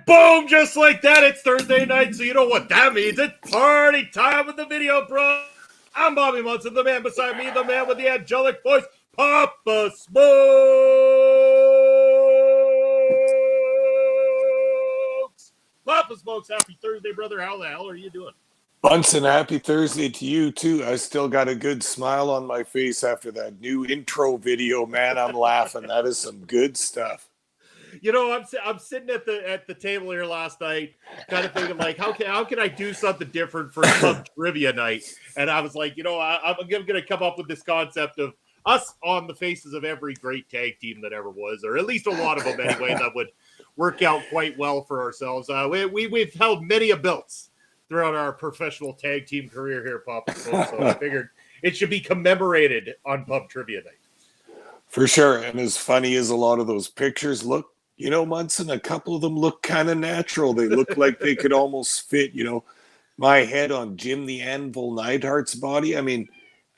Boom, just like that. It's Thursday night, so you know what that means. It's party time with the video, bro. I'm Bobby Munson, the man beside me, the man with the angelic voice, Papa Smokes. Papa Smokes, happy Thursday, brother. How the hell are you doing? Munson, happy Thursday to you, too. I still got a good smile on my face after that new intro video, man. I'm laughing. That is some good stuff. You know, I'm sitting at the table here last night, kind of thinking like, how can I do something different for Pub Trivia Night? And I was like, you know, I'm going to come up with this concept of us on the faces of every great tag team that ever was, or at least a lot of them anyway, that would work out quite well for ourselves. We've held many a belts throughout our professional tag team career here, Papa. So I figured it should be commemorated on Pub Trivia Night. For sure. And as funny as a lot of those pictures look, you know, Munson, a couple of them look kind of natural. They look like they could almost fit, you know, my head on Jim the Anvil Neidhart's body. I mean,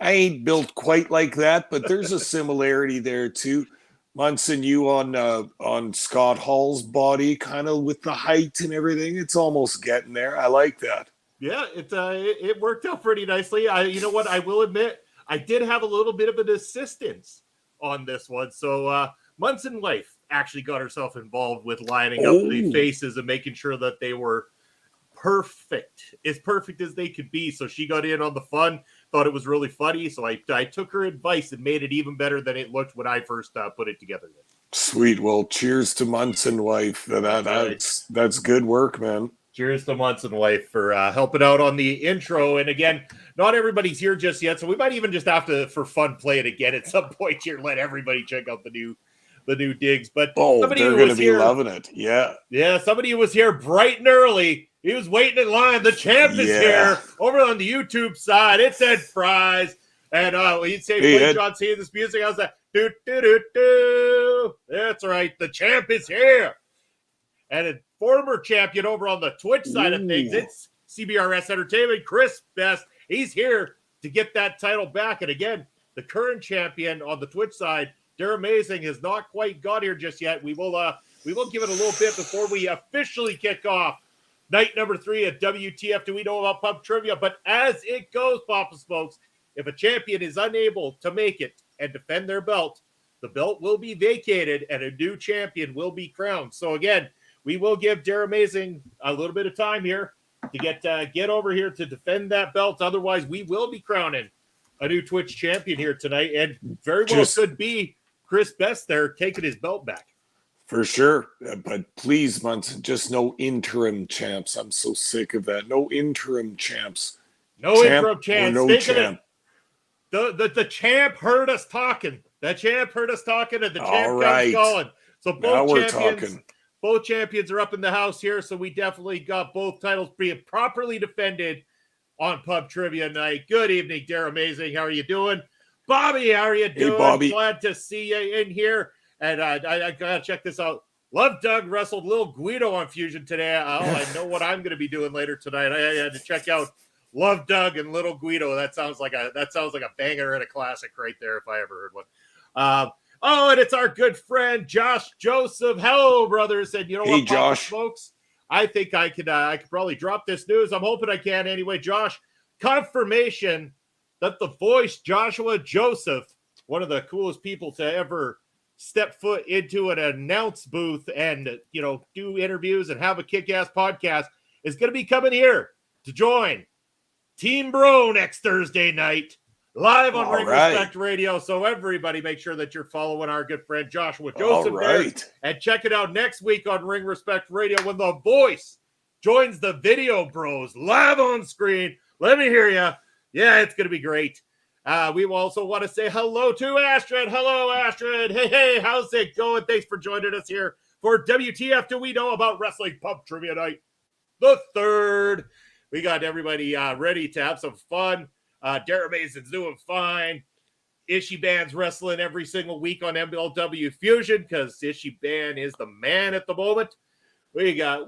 I ain't built quite like that, but there's a similarity there too. Munson, you on Scott Hall's body, kind of with the height and everything. It's almost getting there. I like that. Yeah, it worked out pretty nicely. You know what? I will admit, I did have a little bit of an assistance on this one. So Munson wife actually got herself involved with lining up the faces and making sure that they were perfect as they could be. So she got in on the fun, thought it was really funny. So I took her advice and made it even better than it looked when I first put it together. Sweet. Well, cheers to Munson wife. That's good work, man. Cheers to Munson wife for helping out on the intro. And again, not everybody's here just yet, so we might even just have to, for fun, play it again at some point here. Let everybody check out the new digs. But they're going to be loving it. Yeah. Somebody who was here bright and early. He was waiting in line. The champ is here over on the YouTube side. It said fries, and he'd say, "Play John Cena this music." I was like, "Do do do do." That's right. The champ is here, and a former champion over on the Twitch side of things. It's CBRS Entertainment. Chris Best. He's here to get that title back. And again, the current champion on the Twitch side, They're Amazing, has not quite got here just yet. We will give it a little bit before we officially kick off night number 3 at WTF Do We Know About Pub Trivia. But as it goes, Papa Smokes, if a champion is unable to make it and defend their belt, the belt will be vacated and a new champion will be crowned. So again, we will give They're Amazing a little bit of time here to get over here to defend that belt. Otherwise, we will be crowning a new Twitch champion here tonight, and very well could be Chris Best there taking his belt back. For sure. But please, Munson, just no interim champs. I'm so sick of that. No interim champs. No interim champs. The champ heard us talking. The champ heard us talking, and the All champ right. comes going. So Now we're both talking. champions are up in the house here. So we definitely got both titles being properly defended on Pub Trivia Night. Good evening, Dare Amazing. How are you doing? Bobby, how are you doing? Hey, Bobby. Glad to see you in here. And I gotta check this out. Love Doug wrestled Lil Guido on Fusion today. I know what I'm going to be doing later tonight. I had to check out Love Doug and Little Guido. That sounds like a banger and a classic right there if I ever heard one. And it's our good friend Josh Joseph. Hello, brothers. And you know what, Josh, folks? I think I could probably drop this news. I'm hoping I can anyway. Josh, confirmation that the voice Joshua Joseph, one of the coolest people to ever step foot into an announce booth and, do interviews and have a kick-ass podcast, is going to be coming here to join Team Bro next Thursday night, live on Ring Respect Radio. So everybody make sure that you're following our good friend Joshua Joseph there. And check it out next week on Ring Respect Radio when the voice joins the Video Bros live on screen. Let me hear you. Yeah, it's going to be great. We also want to say hello to Astrid. Hello, Astrid. Hey, how's it going? Thanks for joining us here for WTF Do We Know About Wrestling Pub Trivia Night, the third. We got everybody ready to have some fun. Dara Mason's doing fine. Ishiban's wrestling every single week on MLW Fusion because Ishiban is the man at the moment. We got,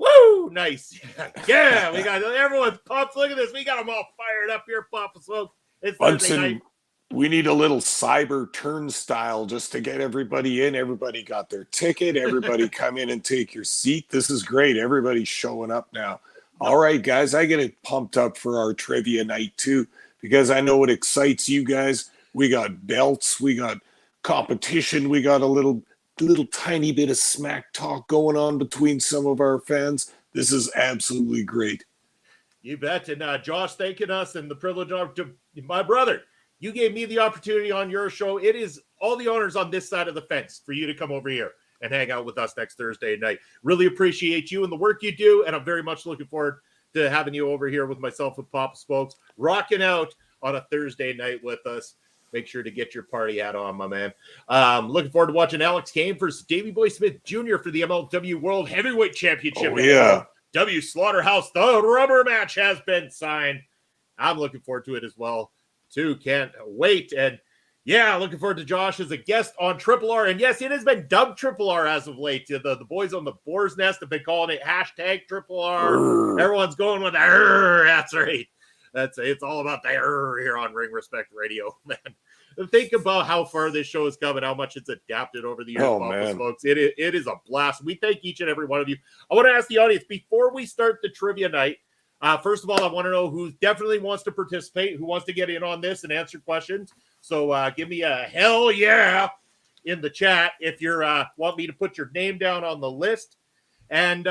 nice. Yeah, we got, everyone's pumped. Look at this. We got them all fired up here, Papa Smoke. It's Thursday night. We need a little cyber turnstile just to get everybody in. Everybody got their ticket. Everybody come in and take your seat. This is great. Everybody's showing up now. All right, guys, I get it pumped up for our trivia night too, because I know it excites you guys. We got belts. We got competition. We got a little tiny bit of smack talk going on between some of our fans. This is absolutely great. You bet. And Josh thanking us and the privilege of my brother. You gave me the opportunity on your show. It is all the honors on this side of the fence for you to come over here and hang out with us next Thursday night. Really appreciate you and the work you do, and I'm very much looking forward to having you over here with myself and Papa Spokes, rocking out on a Thursday night with us. Make sure to get your party hat on, my man. Looking forward to watching Alex Kane versus Davey Boy Smith Jr. for the MLW World Heavyweight Championship. Oh, yeah. W Slaughterhouse, the rubber match has been signed. I'm looking forward to it as well, too. Can't wait. And yeah, looking forward to Josh as a guest on Triple R. And yes, it has been dubbed Triple R as of late. The boys on the Boar's Nest have been calling it hashtag Triple R. Everyone's going with the that's right. It's all about the here on Ring Respect Radio, man. Think about how far this show has come and how much it's adapted over the years, folks. It is a blast. We thank each and every one of you. I want to ask the audience, before we start the trivia night, first of all, I want to know who definitely wants to participate, who wants to get in on this and answer questions. So give me a hell yeah in the chat if you want me to put your name down on the list. And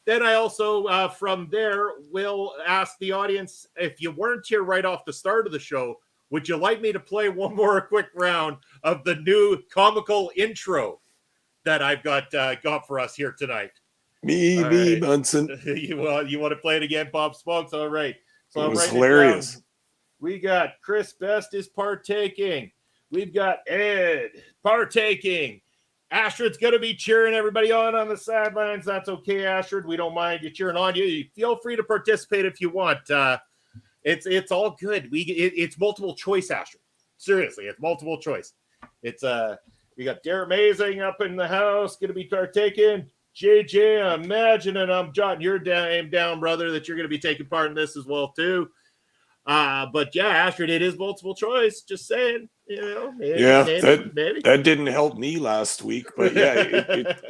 then I also, from there, will ask the audience, if you weren't here right off the start of the show, would you like me to play one more quick round of the new comical intro that I've got for us here tonight? Me, Munson. You want to play it again, Bob Smokes? All right. So it was hilarious. We got Chris Best is partaking. We've got Ed partaking. Astrid's going to be cheering everybody on the sidelines. That's okay, Astrid. We don't mind you cheering on you. Feel free to participate if you want. It's all good. It's multiple choice, Astrid. Seriously, it's multiple choice. It's we got Dare Amazing up in the house, going to be partaking. JJ, I'm imagining I'm jotting your name down, brother, that you're going to be taking part in this as well too. But yeah, Astrid, it is multiple choice. Just saying, maybe. That didn't help me last week, but yeah,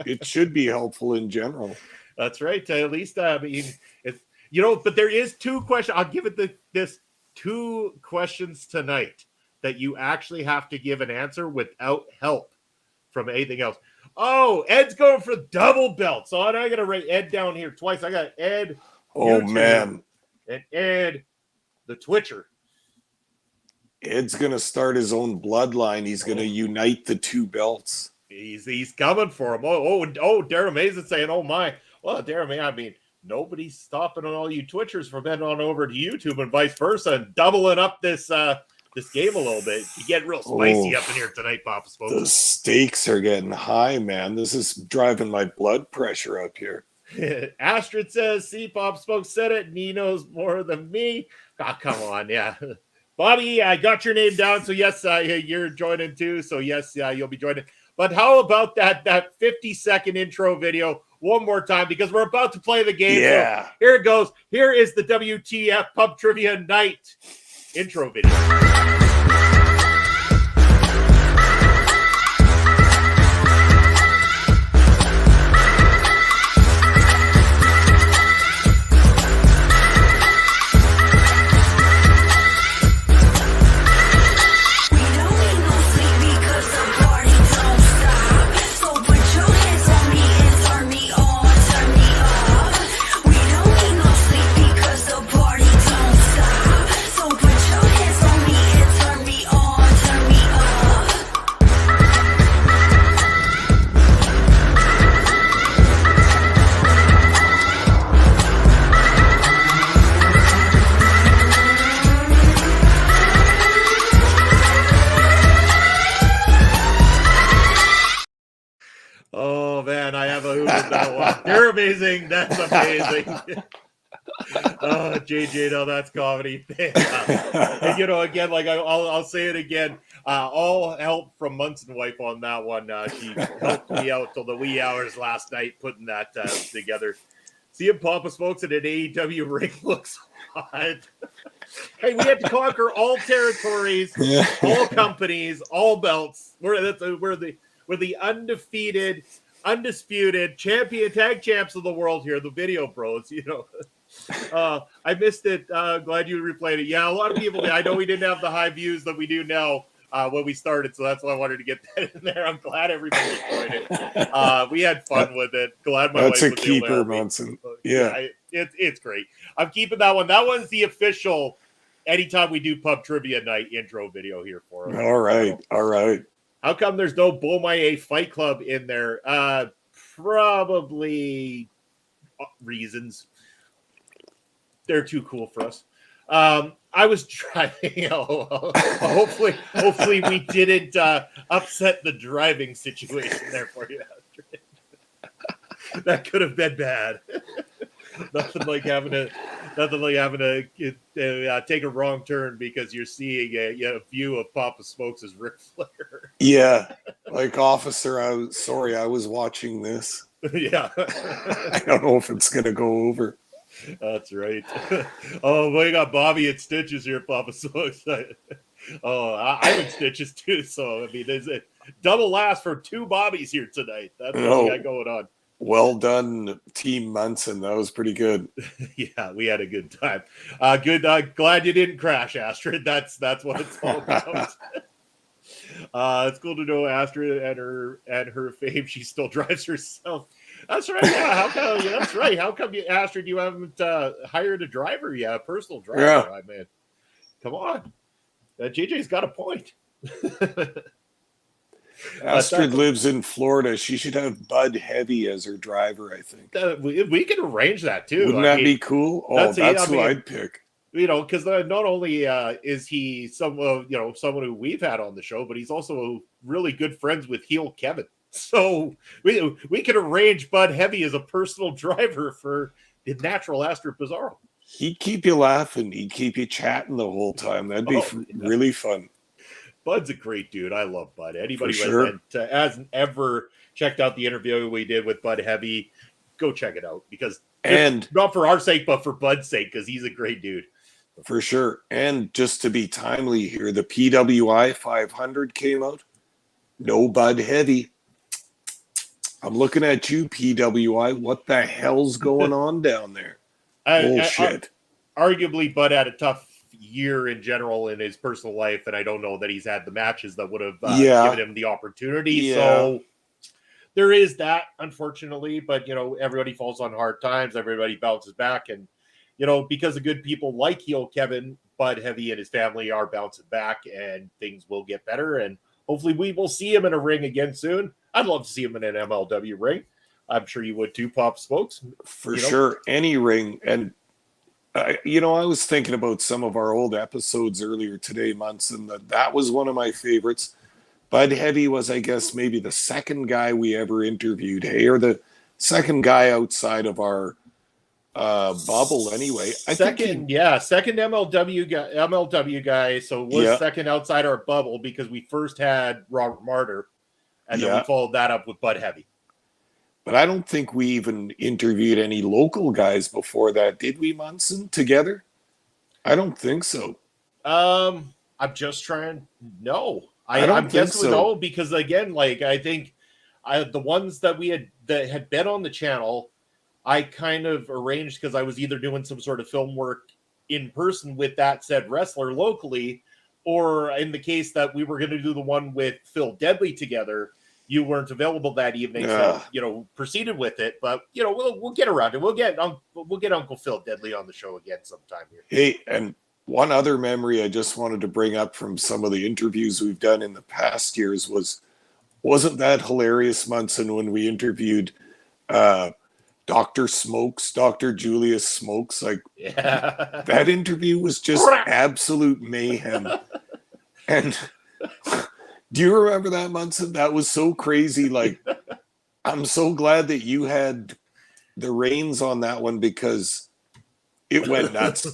it should be helpful in general. That's right. At least it's but there is two questions. I'll give it this two questions tonight that you actually have to give an answer without help from anything else. Oh, Ed's going for double belt. So I got to write Ed down here twice. I got Ed. Oh, man. And Ed, the Twitcher. Ed's going to start his own bloodline. He's going to unite the two belts. He's coming for him. Oh, Darren Mays is saying, oh, my. Well, Darren Mays, I mean, nobody's stopping on all you Twitchers from heading on over to YouTube and vice versa and doubling up this this game a little bit. You get real spicy up in here tonight, Papa Smokes. The stakes are getting high, man. This is driving my blood pressure up here. Astrid says, see, Papa Smokes said it, and he knows more than me. Oh, come on, yeah. Bobby, I got your name down, so yes, you're joining too. So yes, you'll be joining. But how about that 50-second intro video one more time, because we're about to play the game. Yeah. So here it goes. Here is the WTF Pub Trivia Night intro video. Oh man, I have a hoot with that one. You're amazing. That's amazing. Oh, JJ, no, that's comedy. And, you know, again, like I'll say it again. All help from Munson wife on that one. She helped me out till the wee hours last night putting that together. Seeing Papa Smokes in an AEW ring looks hot. Hey, we had to conquer all territories, all companies, all belts. We're the undefeated, undisputed tag champs of the world here, the Video Bros, you know. I missed it. Glad you replayed it. Yeah, a lot of people, I know we didn't have the high views that we do now when we started, so that's why I wanted to get that in there. I'm glad everybody enjoyed it. We had fun with it. Glad my That's wife a was keeper, Munson. Yeah. It's great. I'm keeping that one. That one's the official anytime we do Pub Trivia Night intro video here for us. All right. How come there's no Beaumaye Fight Club in there? Probably reasons. They're too cool for us. I was driving. Hopefully we didn't upset the driving situation there for you. That could have been bad. Nothing like having to take a wrong turn because you're seeing a view of Papa Smokes as Ric Flair. Yeah, like officer, I was watching this. Yeah. I don't know if it's gonna go over. That's right. Oh, we got Bobby in stitches here, Papa Smokes. I'm in stitches too. So I mean, there's a double last for two Bobbies here tonight. That's what we got going on. Well done, Team Munson. That was pretty good. Yeah, we had a good time. Good. Glad you didn't crash, Astrid. That's what it's all about. It's cool to know Astrid and her fame. She still drives herself. That's right. Yeah. That's right. How come Astrid, you haven't hired a driver yet, a personal driver? Yeah. Man, come on. JJ's got a point. Astrid lives in Florida. She should have Bud Heavy as her driver, I think. We can arrange that too. Wouldn't that be cool? Oh, that's who I'd pick. You know, because not only is he someone who we've had on the show, but he's also really good friends with Heel Kevin. So we could arrange Bud Heavy as a personal driver for the natural Astrid Pizarro. He'd keep you laughing. He'd keep you chatting the whole time. That'd be really fun. Bud's a great dude. I love Bud. Anybody who hasn't ever checked out the interview we did with Bud Heavy, go check it out. Because not for our sake, but for Bud's sake, because he's a great dude. For sure. And just to be timely here, the PWI 500 came out. No Bud Heavy. I'm looking at you, PWI. What the hell's going on down there? Bullshit. Arguably, Bud had a tough year in general in his personal life, and I don't know that he's had the matches that would have given him the opportunity. Yeah. So there is that, unfortunately, but everybody falls on hard times, everybody bounces back, and because of good people like Heel Kevin, Bud Heavy and his family are bouncing back, and things will get better, and hopefully we will see him in a ring again soon. I'd love to see him in an MLW ring. I'm sure you would too, Pop Smokes. For sure, any ring. And I was thinking about some of our old episodes earlier today, Munson. That was one of my favorites. Bud Heavy was, I guess, maybe the second guy we ever interviewed, hey, or the second guy outside of our bubble anyway. Second MLW guy. So it was second outside our bubble because we first had Robert Martyr, and then we followed that up with Bud Heavy. But I don't think we even interviewed any local guys before that, did we, Munson, together? I don't think so. I'm just trying. No, I'm guessing no, because again, like I think the ones that had been on the channel, I kind of arranged because I was either doing some sort of film work in person with that said wrestler locally, or in the case that we were going to do the one with Phil Deadly together, you weren't available that evening, so proceeded with it. But we'll get around it. We'll get Uncle Phil Deadly on the show again sometime here. Hey, and one other memory I just wanted to bring up from some of the interviews we've done in the past years wasn't that hilarious, Munson, when we interviewed Dr. Smokes, Dr. Julius Smokes? Like, that interview was just absolute mayhem. And do you remember that, Munson? That was so crazy. Like, I'm so glad that you had the reins on that one because it went nuts.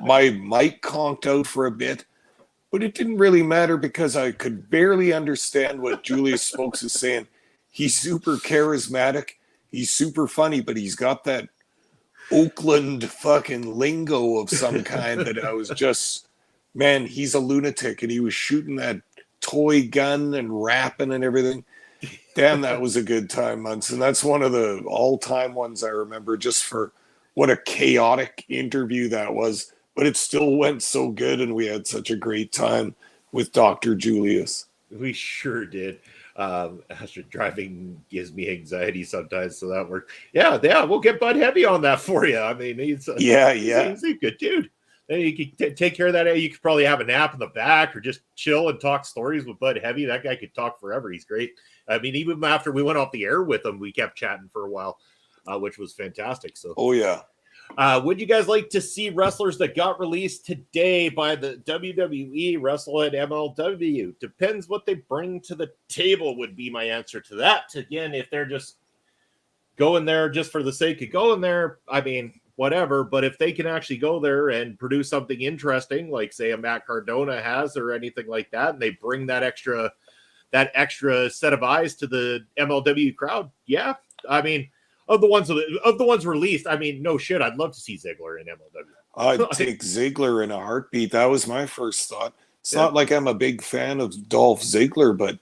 My mic conked out for a bit, but it didn't really matter because I could barely understand what Julius Smokes is saying. He's super charismatic. He's super funny, but he's got that Oakland fucking lingo of some kind that I was just, man, he's a lunatic. And he was shooting that toy gun and rapping and everything. Damn, that was a good time, Munson. That's one of the all-time ones I remember just for what a chaotic interview that was. But it still went so good, and we had such a great time with Dr. Julius. We sure did. After driving gives me anxiety sometimes, so that worked. Yeah, we'll get Bud Heavy on that for you. I mean, he's a good dude. And you can take care of that. You could probably have a nap in the back or just chill and talk stories with Bud Heavy. That guy could talk forever. He's great. I mean, even after we went off the air with him, we kept chatting for a while, which was fantastic. So, would you guys like to see wrestlers that got released today by the WWE wrestle at MLW? Depends what they bring to the table would be my answer to that. Again, if they're just going there just for the sake of going there, I mean, whatever. But if they can actually go there and produce something interesting, like say a Matt Cardona has or anything like that, and they bring that extra set of eyes to the MLW crowd, yeah. I mean, of the ones released, I mean, no shit, I'd love to see Ziggler in MLW. I'd take Ziggler in a heartbeat. That was my first thought. It's not like I'm a big fan of Dolph Ziggler, but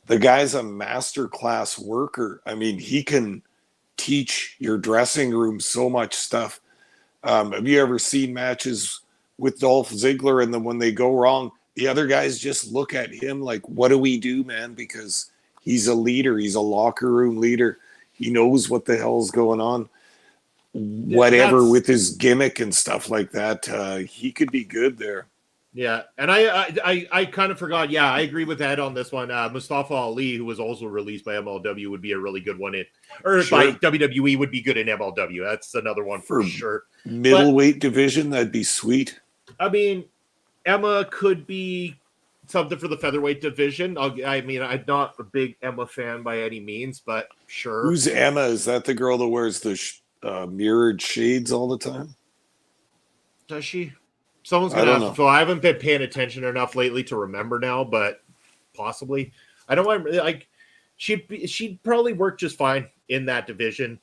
the guy's a masterclass worker. I mean, he can teach your dressing room so much stuff. Have you ever seen matches with Dolph Ziggler and then when they go wrong, the other guys just look at him like, what do we do, man? Because he's a leader. He's a locker room leader. He knows what the hell's going on. Whatever with his gimmick and stuff like that, he could be good there. Yeah, and I kind of forgot. Yeah, I agree with Ed on this one. Mustafa Ali, who was also released by MLW, would be a really good one by WWE would be good in MLW. That's another one for sure. Middleweight division, that'd be sweet. I mean, Emma could be something for the featherweight division. I mean, I'm not a big Emma fan by any means, but sure. Who's Emma? Is that the girl that wears the mirrored shades all the time? Does she? Someone's gonna have to fill. I haven't been paying attention enough lately to remember now, but possibly. I don't want like she'd probably work just fine in that division.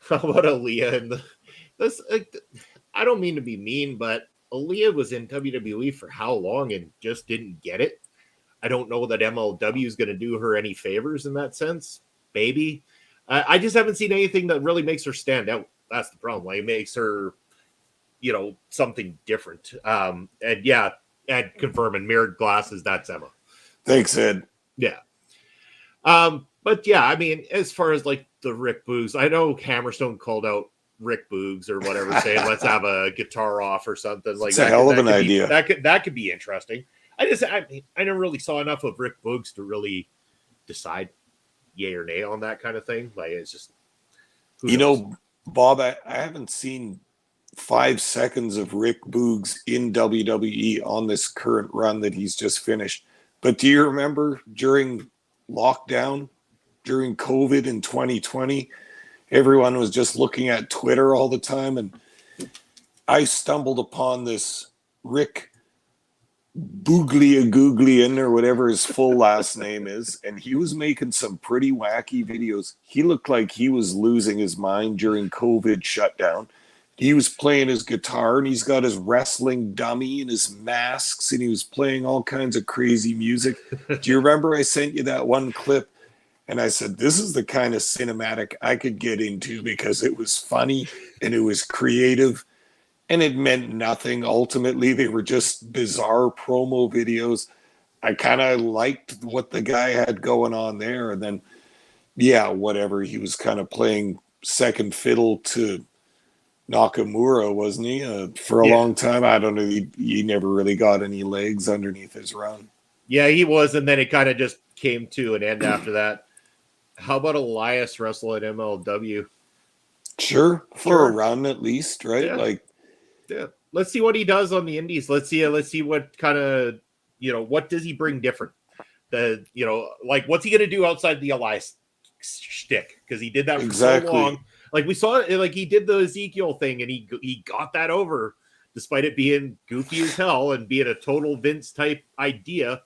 How about Aaliyah and this? I don't mean to be mean, but Aaliyah was in WWE for how long and just didn't get it. I don't know that MLW is going to do her any favors in that sense. Baby, I just haven't seen anything that really makes her stand out. That's the problem. Like, it makes her, something different. And yeah, Ed confirming mirrored glasses. That's Emma. Thanks, Ed. Yeah. But yeah, I mean, as far as like the Rick Boogs, I know Hammerstone called out Rick Boogs or whatever, saying let's have a guitar off or something like that. It's a hell of an idea. That could be interesting. I never really saw enough of Rick Boogs to really decide yay or nay on that kind of thing. Like, it's just, Bob, I haven't seen 5 seconds of Rick Boogs in WWE on this current run that he's just finished. But do you remember during lockdown, during COVID in 2020, everyone was just looking at Twitter all the time, and I stumbled upon this Rick Booglian or whatever his full last name is, and he was making some pretty wacky videos. He looked like he was losing his mind during COVID shutdown. He was playing his guitar, and he's got his wrestling dummy and his masks, and he was playing all kinds of crazy music. Do you remember I sent you that one clip? And I said, this is the kind of cinematic I could get into because it was funny and it was creative and it meant nothing. Ultimately, they were just bizarre promo videos. I kind of liked what the guy had going on there. And then, yeah, whatever. He was kind of playing second fiddle to Nakamura, wasn't he? For a long time. I don't know. He never really got any legs underneath his run. Yeah, he was. And then it kind of just came to an end after that. How about Elias wrestle at MLW? Sure, for a run at least, right? Yeah. Let's see what he does on the indies. Let's see what kind of, what does he bring different? What's he going to do outside the Elias shtick? Because he did that for so long. Like we saw, like he did the Ezekiel thing, and he got that over, despite it being goofy as hell and being a total Vince type idea.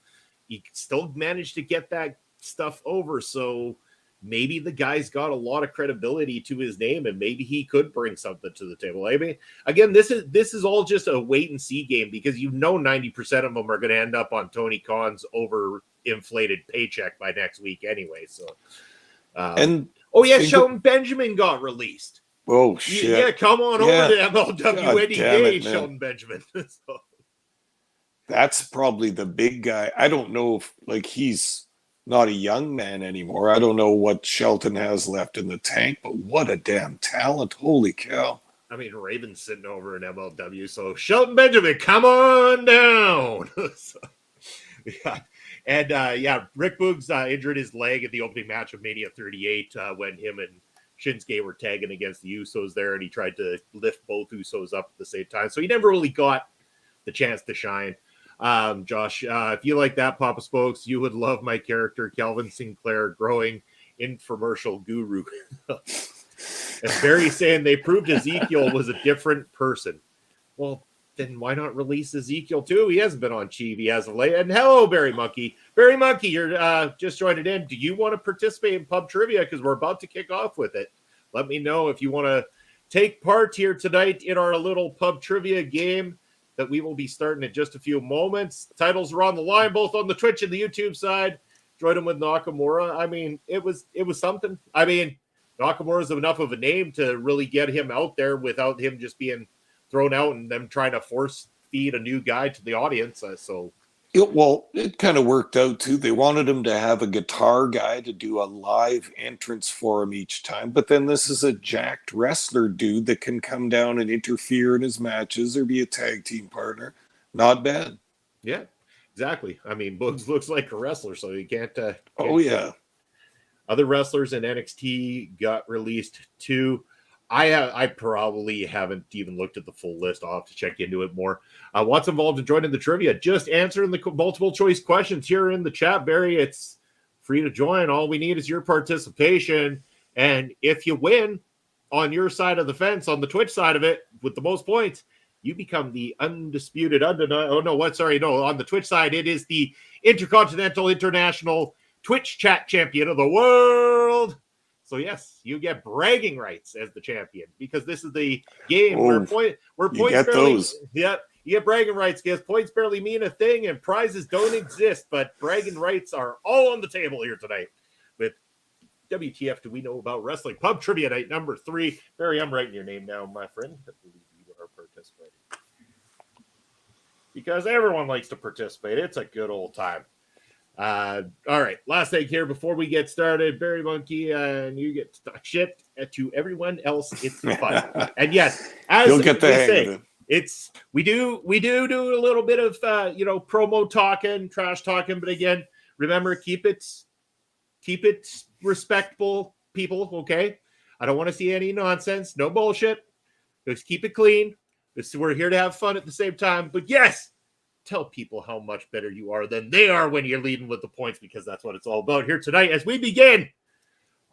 He still managed to get that stuff over. So maybe the guy's got a lot of credibility to his name, and maybe he could bring something to the table. I mean, again, this is all just a wait and see game, because 90% of them are going to end up on Tony Khan's overinflated paycheck by next week anyway. So, Shelton Benjamin got released. Oh shit! Yeah, come on over to MLW any day, Shelton Benjamin. So. That's probably the big guy. I don't know if he's not a young man anymore. I don't know what Shelton has left in the tank, but what a damn talent. Holy cow. I mean, Raven's sitting over in MLW, so Shelton Benjamin, come on down. Rick Boogs injured his leg at the opening match of Mania 38 when him and Shinsuke were tagging against the Usos there, and he tried to lift both Usos up at the same time. So he never really got the chance to shine. Josh, if you like that, Papa Spokes, you would love my character, Calvin Sinclair, growing infomercial guru. And Barry saying they proved Ezekiel was a different person. Well, then why not release Ezekiel too? He hasn't been on TV as of late. And hello, Barry Monkey. Barry Monkey, you're just joining in. Do you want to participate in pub trivia? Because we're about to kick off with it. Let me know if you want to take part here tonight in our little pub trivia game that we will be starting in just a few moments. Titles are on the line, both on the Twitch and the YouTube side. Joined him with Nakamura. I mean, it was something. I mean, Nakamura's enough of a name to really get him out there without him just being thrown out and them trying to force feed a new guy to the audience. It kind of worked out too. They wanted him to have a guitar guy to do a live entrance for him each time. But then this is a jacked wrestler dude that can come down and interfere in his matches or be a tag team partner. Not bad. Yeah, exactly. I mean, Boogs looks like a wrestler, so you can't. Other wrestlers in NXT got released too. I probably haven't even looked at the full list. I'll have to check into it more. What's involved in joining the trivia? Just answering the multiple choice questions here in the chat, Barry. It's free to join. All we need is your participation. And if you win on your side of the fence, on the Twitch side of it, with the most points, you become the undisputed, on the Twitch side, it is the Intercontinental International Twitch Chat Champion of the World. So yes, you get bragging rights as the champion, because this is the game where points barely. Yeah, you get bragging rights because points barely mean a thing and prizes don't exist, but bragging rights are all on the table here tonight. With WTF do we know about wrestling pub trivia night number 3? Barry, I'm writing your name down, my friend. I believe you are participating because everyone likes to participate. It's a good old time. All right, last thing here before we get started, Barry Monkey, and you get to talk shit to everyone else. It's fun, and yes, as you'll get the hang of it. We do a little bit of promo talking, trash talking, but again, remember keep it respectable, people. Okay, I don't want to see any nonsense, no bullshit. Just keep it clean. We're here to have fun at the same time. But yes, tell people how much better you are than they are when you're leading with the points, because that's what it's all about here tonight as we begin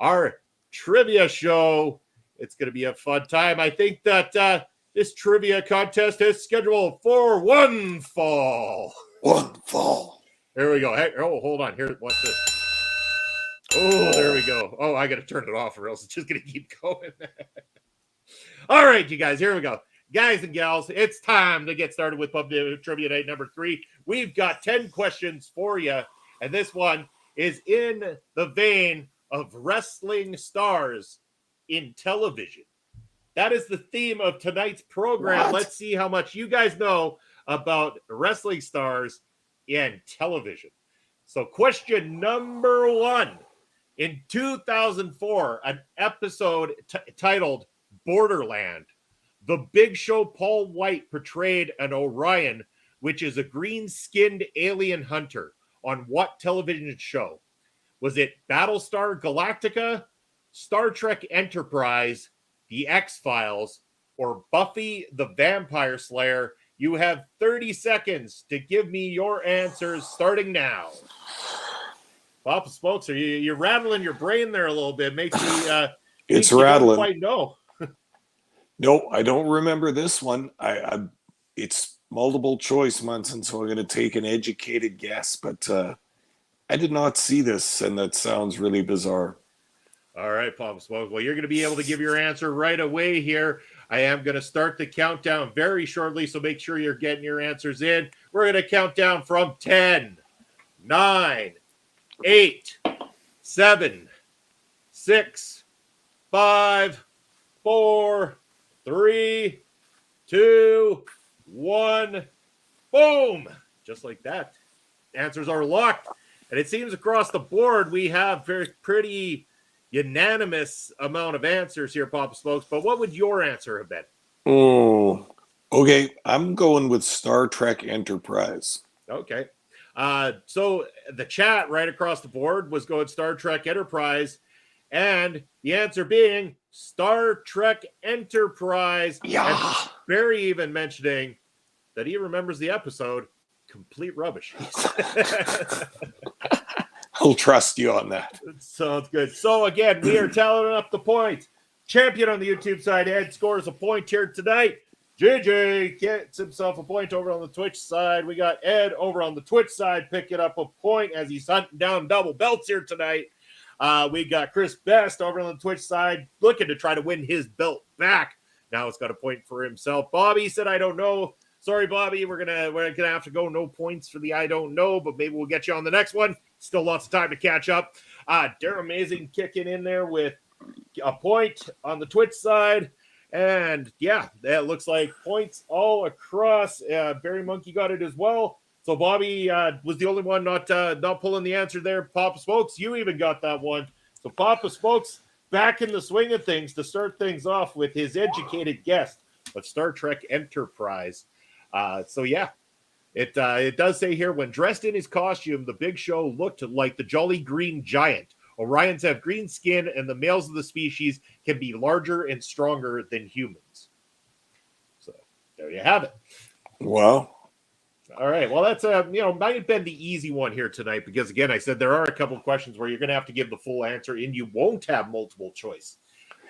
our trivia show. It's going to be a fun time. I think that this trivia contest is scheduled for one fall. One fall. There we go. Hey, oh, hold on. Here, watch this. Oh, there we go. Oh, I got to turn it off or else it's just going to keep going. All right, you guys, here we go. Guys and gals, it's time to get started with Pub Trivia Night number 3. We've got 10 questions for you, and this one is in the vein of wrestling stars in television. That is the theme of tonight's program. What? Let's see how much you guys know about wrestling stars in television. So question number 1. In 2004, an episode titled Borderland, the Big Show Paul White portrayed an Orion, which is a green-skinned alien hunter, on what television show? Was it Battlestar Galactica, Star Trek Enterprise, The X-Files, or Buffy the Vampire Slayer? You have 30 seconds to give me your answers starting now. Papa Smokes, you're rattling your brain there a little bit. Makes me it's rattling. Don't quite know. No, I don't remember this one. It's multiple choice, Munson, so I'm going to take an educated guess, but I did not see this, and that sounds really bizarre. All right, Papa Smoke. Well, you're going to be able to give your answer right away here. I am going to start the countdown very shortly, so make sure you're getting your answers in. We're going to count down from 10, 9, 8, 7, 6, 5, 4, 3, 2, 1. Boom! Just like that. Answers are locked. And it seems across the board we have pretty unanimous amount of answers here, Papa Smokes. But what would your answer have been? Oh, okay. I'm going with Star Trek Enterprise. Okay. So the chat right across the board was going Star Trek Enterprise, and the answer being Star Trek Enterprise. Yeah. And Barry even mentioning that he remembers the episode. Complete rubbish. I'll trust you on that. Sounds good. So again, we are tallying up the points. Champion on the YouTube side, Ed scores a point here tonight. JJ gets himself a point over on the Twitch side. We got Ed over on the Twitch side picking up a point as he's hunting down double belts here tonight. We got Chris Best over on the Twitch side looking to try to win his belt back. Now it's got a point for himself. Bobby said, I don't know. Sorry, Bobby. We're gonna have to go no points for the I don't know, but maybe we'll get you on the next one. Still lots of time to catch up. Darren Amazing kicking in there with a point on the Twitch side. And yeah, that looks like points all across. Barry Monkey got it as well. So Bobby was the only one not pulling the answer there. Papa Smokes, you even got that one. So Papa Smokes back in the swing of things to start things off with his educated guess of Star Trek Enterprise. So yeah, it does say here, when dressed in his costume, the Big Show looked like the Jolly Green Giant. Orions have green skin, and the males of the species can be larger and stronger than humans. So there you have it. Well, all right. Well, that's might have been the easy one here tonight because again, I said there are a couple of questions where you're going to have to give the full answer, and you won't have multiple choice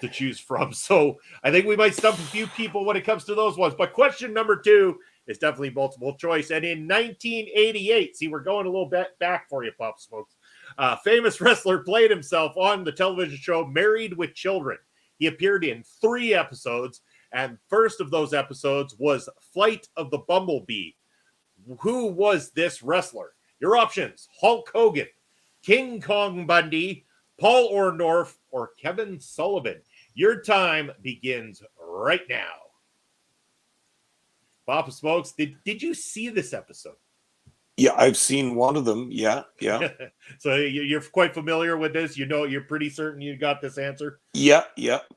to choose from. So I think we might stump a few people when it comes to those ones. But question number 2 is definitely multiple choice. And in 1988, see, we're going a little bit back for you, Pop Smokes. Famous wrestler played himself on the television show Married with Children. He appeared in 3 episodes, and first of those episodes was Flight of the Bumblebee. Who was this wrestler? Your options: Hulk Hogan, King Kong Bundy, Paul Orndorff, or Kevin Sullivan. Your time begins right now. Papa Smokes, did you see this episode? Yeah, I've seen one of them. Yeah. So you're quite familiar with this? You're pretty certain you got this answer? Yeah,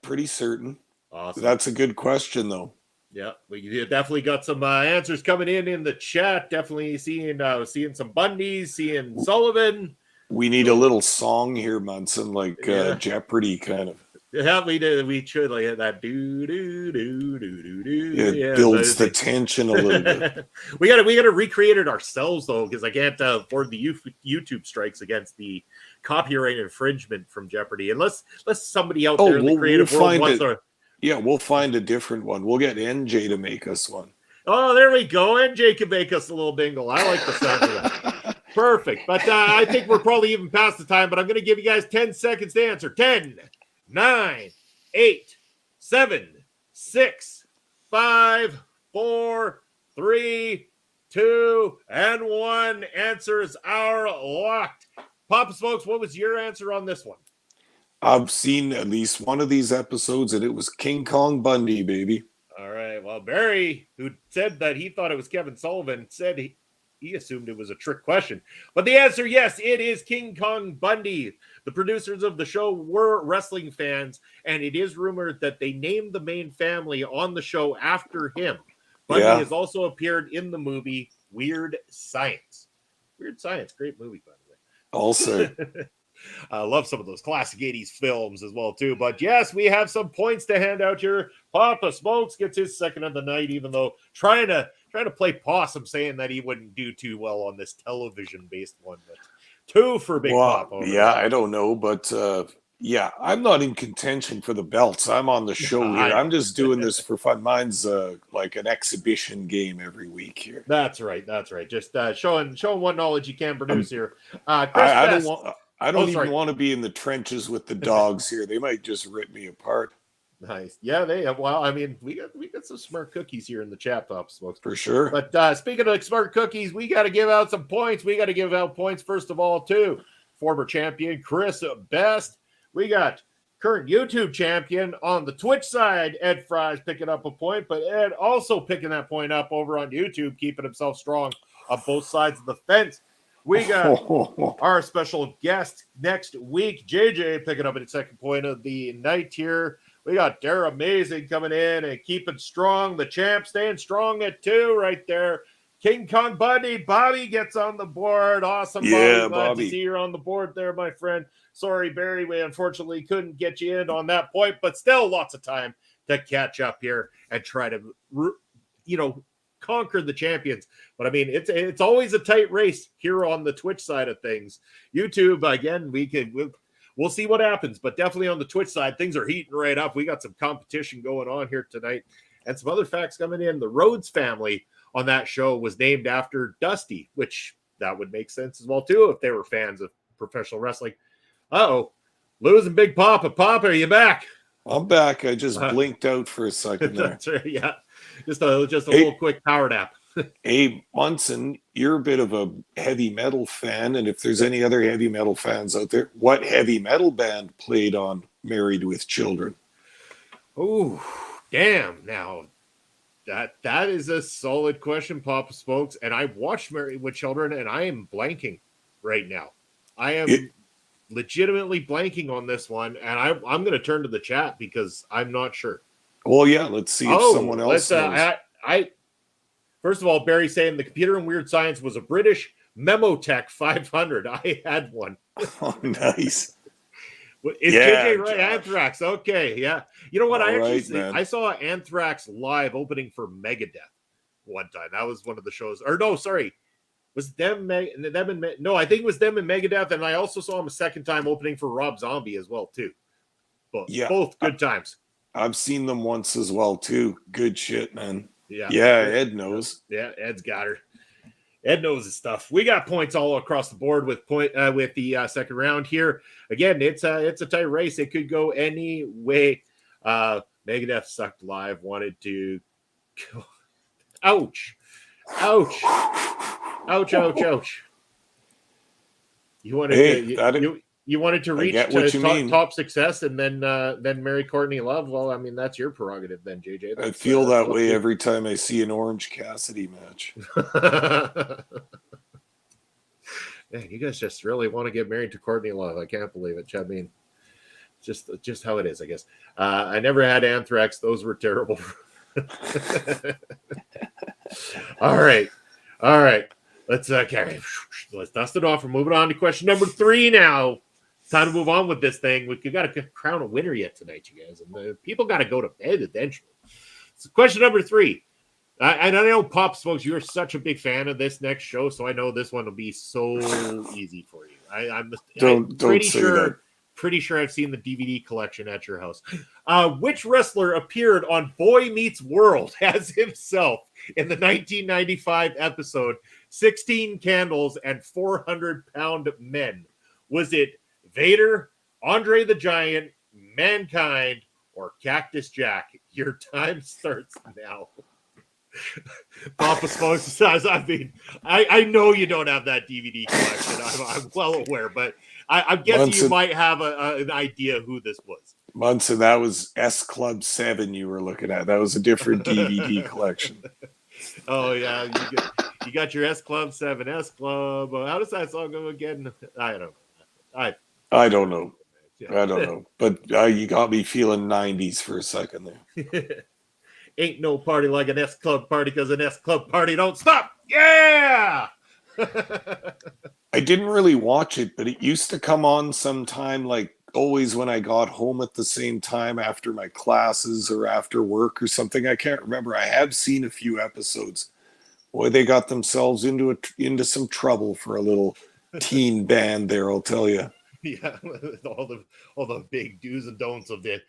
pretty certain. Awesome. That's a good question, though. Yeah, we definitely got some answers coming in the chat. Definitely seeing some Bundys, seeing Sullivan. We need a little song here, Munson, like Jeopardy kind of. Yeah, we did. We should like that do do do do do do. It builds the tension a little bit. we gotta recreate it ourselves though, because I can't afford the YouTube strikes against the copyright infringement from Jeopardy. Unless somebody out there in the creative world wants to. Yeah, we'll find a different one. We'll get NJ to make us one. Oh, there we go. NJ can make us a little dingle. I like the sound of that. Perfect. But I think we're probably even past the time. But I'm going to give you guys 10 seconds to answer. 10. 9, 8, 7, 6, 5, 4, 3, 2, and 1. Answers are locked. Papa Smokes, what was your answer on this one? I've seen at least one of these episodes, and it was King Kong Bundy, baby. All right. Well, Barry, who said that he thought it was Kevin Sullivan, said he assumed it was a trick question. But the answer, yes, it is King Kong Bundy. The producers of the show were wrestling fans, and it is rumored that they named the main family on the show after him. Bundy has also appeared in the movie Weird Science. Weird Science, great movie, by the way. Also. I love some of those classic 80s films as well, too. But yes, we have some points to hand out here. Papa Smokes gets his second of the night, even though trying to play possum, saying that he wouldn't do too well on this television-based one. But 2 for Big Papa. Yeah, I don't know, but yeah, I'm not in contention for the belts. I'm on the show here. I'm just doing this for fun. Mine's like an exhibition game every week here. That's right. Just showing what knowledge you can produce here. I don't even want to be in the trenches with the dogs here. They might just rip me apart. Nice. Yeah, they have. Well, I mean, we got some smart cookies here in the chat, Papa Smokes. For sure. But speaking of smart cookies, we got to give out some points. We got to give out points, first of all, to former champion Chris Best. We got current YouTube champion on the Twitch side, Ed Fries, picking up a point. But Ed also picking that point up over on YouTube, keeping himself strong on both sides of the fence. We got our special guest next week, JJ, picking up at second point of the night here. We got Dara Amazing coming in and keeping strong. The champ staying strong at 2 right there. King Kong Bundy, Bobby gets on the board. Awesome, yeah, Bobby. Glad to see you on the board there, my friend. Sorry, Barry, we unfortunately couldn't get you in on that point, but still lots of time to catch up here and try to, conquer the champions. But I mean, it's always a tight race here on the Twitch side of things. YouTube, again, we'll see what happens, but definitely on the Twitch side, things are heating right up. We got some competition going on here tonight and some other facts coming in. The Rhodes family on that show was named after Dusty, which that would make sense as well too if they were fans of professional wrestling. Losing Big Papa. Papa, are you back? I'm back. I just blinked out for a second there. That's right, yeah. Just a little quick power nap. Hey, Munson, you're a bit of a heavy metal fan, and if there's any other heavy metal fans out there, what heavy metal band played on Married with Children? Oh, damn. Now, that is a solid question, Papa Smokes, and I watched Married with Children, and I am blanking right now. I am legitimately blanking on this one, and I'm going to turn to the chat because I'm not sure. Well, yeah, let's see if someone else knows. First of all, Barry saying the computer in Weird Science was a British Memotech 500. I had one. Oh, nice. Is JJ right? Josh. Anthrax. Okay, yeah. You know what? I saw Anthrax live opening for Megadeth one time. That was one of the shows. Or no, sorry. Was them and no, I think it was them and Megadeth, and I also saw them a second time opening for Rob Zombie as well, too. Both good times. I've seen them once as well, too. Good shit, man. Yeah, Ed knows. Yeah, Ed's got her. Ed knows his stuff. We got points all across the board with the second round here. Again, it's a tight race. It could go any way. Megadeth sucked live. Wanted to. Ouch! Ouch! Ouch! Ouch! Ouch! You wanted you wanted to reach top success and then marry Courtney Love. Well, I mean, that's your prerogative then, JJ. I feel that way every time I see an Orange Cassidy match. Man, you guys just really want to get married to Courtney Love. I can't believe it. I mean, just how it is, I guess. I never had Anthrax. Those were terrible. All right. Let's dust it off. We're moving on to question number 3 now. time to move on with this thing. We got to crown a winner yet tonight, you guys. And people got to go to bed eventually. So question number 3. I know, Pop Smokes, you're such a big fan of this next show, so I know this one will be so easy for you. I'm pretty sure I've seen the DVD collection at your house. Which wrestler appeared on Boy Meets World as himself in the 1995 episode 16 Candles and 400-Pound Men? Was it Vader, Andre the Giant, Mankind, or Cactus Jack? Your time starts now. Papa Smokes, I mean, I know you don't have that DVD collection. I'm well aware, but I'm guessing Munson, you might have an idea who this was. Munson, that was S Club 7 you were looking at. That was a different DVD collection. Oh, yeah. You got your S Club 7, S Club. How does that song go again? I don't know. I don't know. I don't know. But you got me feeling 90s for a second there. Ain't no party like an S Club party because an S Club party don't stop. Yeah! I didn't really watch it, but it used to come on sometime, like always when I got home at the same time after my classes or after work or something. I can't remember. I have seen a few episodes. Boy, they got themselves into some trouble for a little teen band there, I'll tell you. Yeah, all the big do's and don'ts of the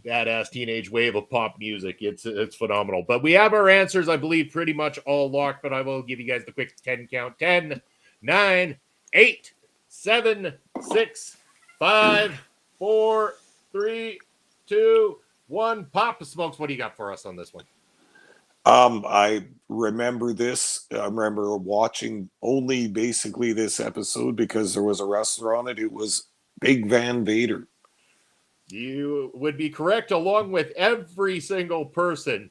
badass teenage wave of pop music. It's phenomenal. But we have our answers, I believe, pretty much all locked. But I will give you guys the quick 10 count: 10, 9, 8, 7, 6, 5, 4, 3, 2, 1. Papa Smokes, what do you got for us on this one? I remember this. I remember watching only basically this episode because there was a wrestler on it. It was Big Van Vader. You would be correct, along with every single person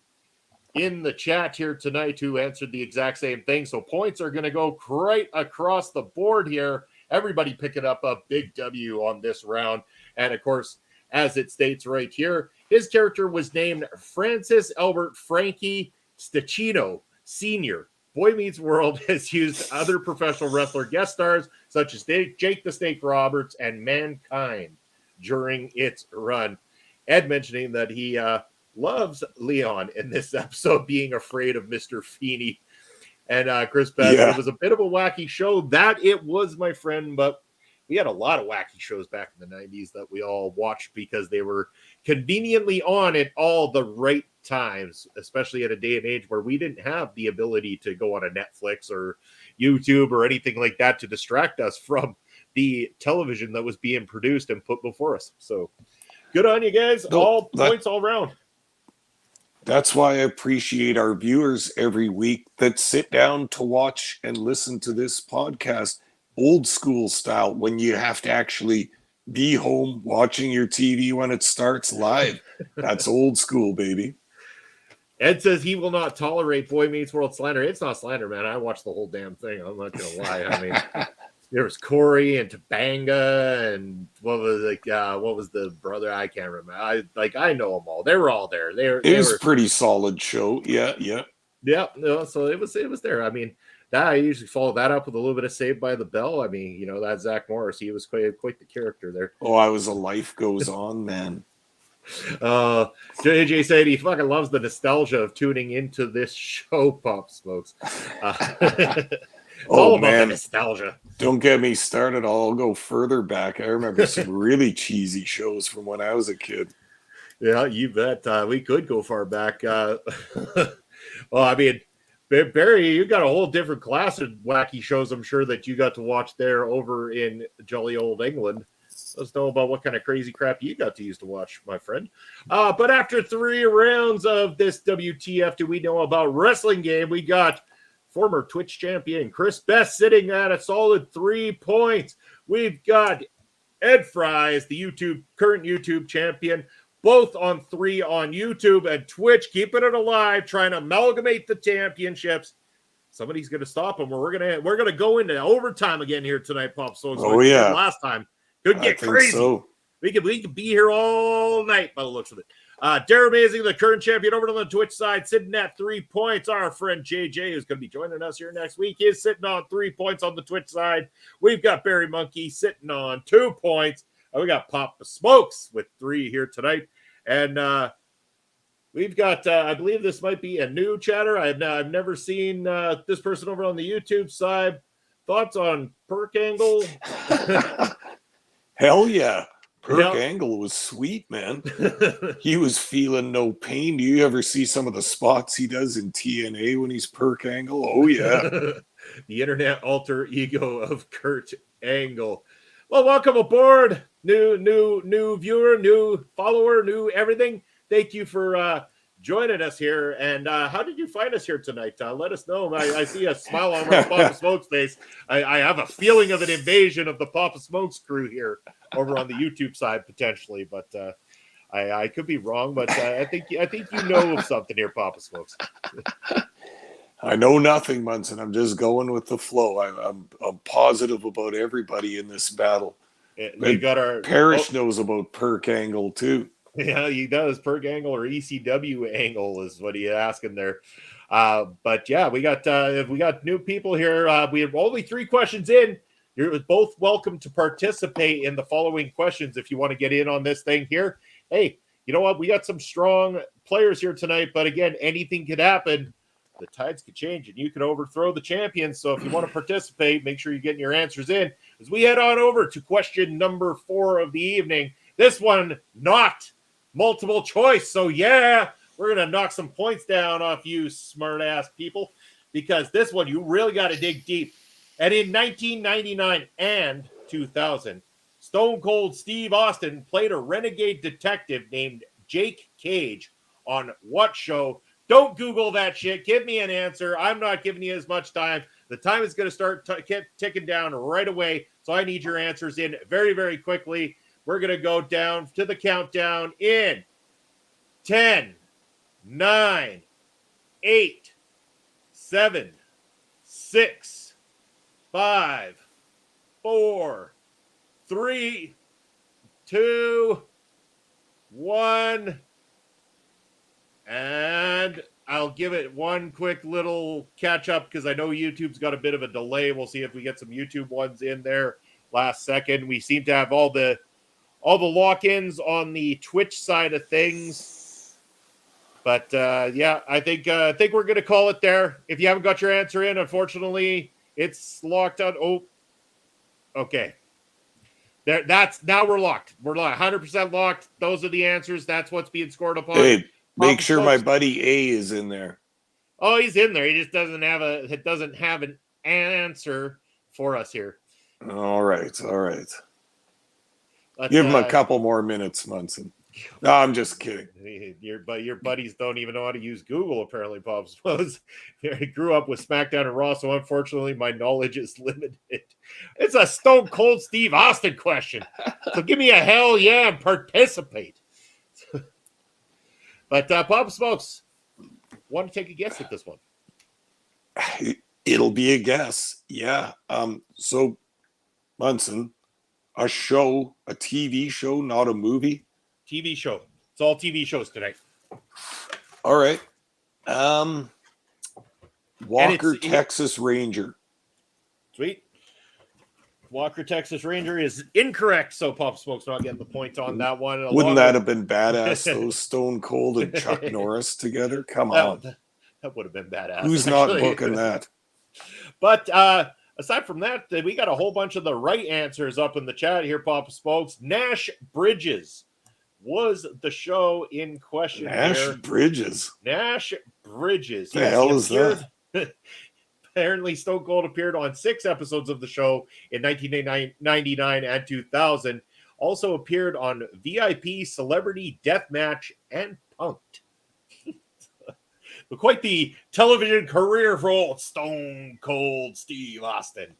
in the chat here tonight who answered the exact same thing. So points are going to go right across the board here. Everybody picking up a big W on this round. And of course, as it states right here, his character was named Francis Albert Frankie Stachino Sr. Boy Meets World has used other professional wrestler guest stars such as Jake the Snake Roberts and Mankind during its run. Ed mentioning that he loves Leon in this episode, being afraid of Mr. Feeney. And Chris Best, It was a bit of a wacky show. That it was, my friend, but we had a lot of wacky shows back in the 90s that we all watched because they were conveniently on at all the right times, especially at a day and age where we didn't have the ability to go on a Netflix or YouTube or anything like that to distract us from the television that was being produced and put before us. So good on you guys. Points all around. That's why I appreciate our viewers every week that sit down to watch and listen to this podcast old school style, when you have to actually be home watching your TV when it starts live. That's old school, baby. Ed says he will not tolerate Boy Meets World slander. It's not slander, man. I watched the whole damn thing. I'm not going to lie. I mean, there was Corey and Tabanga and what was the brother? I can't remember. I know them all. They were all there. It was a pretty solid show. Yeah. No, so it was there. I mean, I usually follow that up with a little bit of Saved by the Bell. I mean, that Zach Morris, he was quite the character there. Oh, I was a Life Goes On man. JJ said he fucking loves the nostalgia of tuning into this show, Pop Smokes. All about the nostalgia. Don't get me started. I'll go further back. I remember some really cheesy shows from when I was a kid. Yeah, you bet. We could go far back. Well, I mean, Barry, you got a whole different class of wacky shows, I'm sure, that you got to watch there over in jolly old England. Let's know about what kind of crazy crap you got to use to watch, my friend. But after 3 rounds of this WTF Do We Know About Wrestling game, we got former Twitch champion Chris Best sitting at a solid 3 points. We've got Ed Fries, the current YouTube champion, both on 3 on YouTube and Twitch, keeping it alive, trying to amalgamate the championships. Somebody's going to stop them, or we're going to go into overtime again here tonight, Pop. So yeah, last time could get crazy. So. We could be here all night by the looks of it. Dare Amazing, the current champion, over on the Twitch side, sitting at 3 points. Our friend JJ, who's going to be joining us here next week, is sitting on 3 points on the Twitch side. We've got Barry Monkey sitting on 2 points. We got Papa Smokes with 3 here tonight. And we've got, I believe this might be a new chatter. I've never seen this person over on the YouTube side. Thoughts on Perk Angle? Hell yeah. Perk Angle was sweet, man. He was feeling no pain. Do you ever see some of the spots he does in TNA when he's Perk Angle? Oh, yeah. The internet alter ego of Kurt Angle. Well, welcome aboard. New viewer, new follower, new everything. Thank you for joining us here. And how did you find us here tonight? Let us know. I see a smile on my Papa Smokes face. I have a feeling of an invasion of the Papa Smokes crew here over on the YouTube side potentially, but I could be wrong. But I think you know of something here, Papa Smokes. I know nothing, Munson. I'm just going with the flow. I'm positive about everybody in this battle. We got our Parrish knows about Perk Angle too. Yeah, he does. Perk Angle or ECW Angle is what he's asking there. But yeah, we got new people here. We have only 3 questions in. You're both welcome to participate in the following questions if you want to get in on this thing here. Hey, you know what? We got some strong players here tonight, but again, anything could happen. The tides could change and you could overthrow the champions. So if you want to participate, make sure you're getting your answers in as we head on over to question number 4 of the evening. This one, not multiple choice. So yeah, we're going to knock some points down off you smart ass people, because this one, you really got to dig deep. And in 1999 and 2000, Stone Cold Steve Austin played a renegade detective named Jake Cage on what show? Don't Google that shit. Give me an answer. I'm not giving you as much time. The time is going to start ticking down right away. So I need your answers in very, very quickly. We're going to go down to the countdown in 10, 9, 8, 7, 6, 5, 4, 3, 2, 1. And I'll give it one quick little catch up because I know YouTube's got a bit of a delay. We'll see if we get some YouTube ones in there last second. We seem to have all the lock-ins on the Twitch side of things. But yeah, I think we're going to call it there. If you haven't got your answer in, unfortunately, it's locked out. Oh, okay. Now we're locked. We're 100% locked. Those are the answers. That's what's being scored upon. Hey, make sure my buddy A is in there. Oh, he's in there. He just doesn't have an answer for us here. All right. But, give him a couple more minutes, Munson. No, I'm just kidding. Your buddies don't even know how to use Google, apparently, Bob. Suppose I grew up with SmackDown and Raw, so unfortunately my knowledge is limited. It's a Stone Cold Steve Austin question. So give me a hell yeah and participate. But Bob Smokes, want to take a guess at this one? It'll be a guess. Yeah. So Munson, a TV show, not a movie. TV show. It's all TV shows tonight. All right. Walker, Texas Ranger. Sweet. Walker, Texas Ranger is incorrect, so Pop Smoke's not getting the point on that one. Wouldn't that have been badass, those Stone Cold and Chuck Norris together? Come on. That would have been badass. Who's not booking that? But aside from that, we got a whole bunch of the right answers up in the chat here, Papa Smokes. Nash Bridges was the show in question. Nash Bridges. What the hell is that? Apparently, Stone Cold appeared on 6 episodes of the show in 1999 and 2000. Also appeared on VIP, Celebrity Deathmatch, and Punk'd. But quite the television career for old Stone Cold Steve Austin.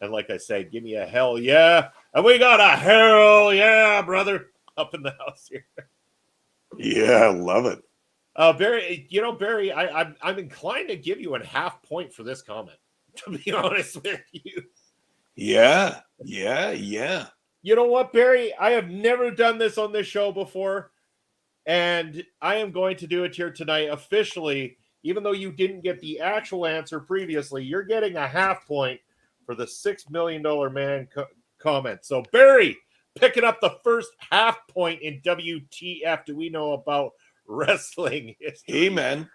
And like I said, give me a hell yeah. And we got a hell yeah, brother, up in the house here. Yeah, I love it. Barry, I'm inclined to give you a half point for this comment, to be honest with you. Yeah. You know what, Barry? I have never done this on this show before. And I am going to do it here tonight officially. Even though you didn't get the actual answer previously, you're getting a half point for the $6 million man comment. So, Barry, picking up the first half point in WTF do we know about wrestling history? Hey, man,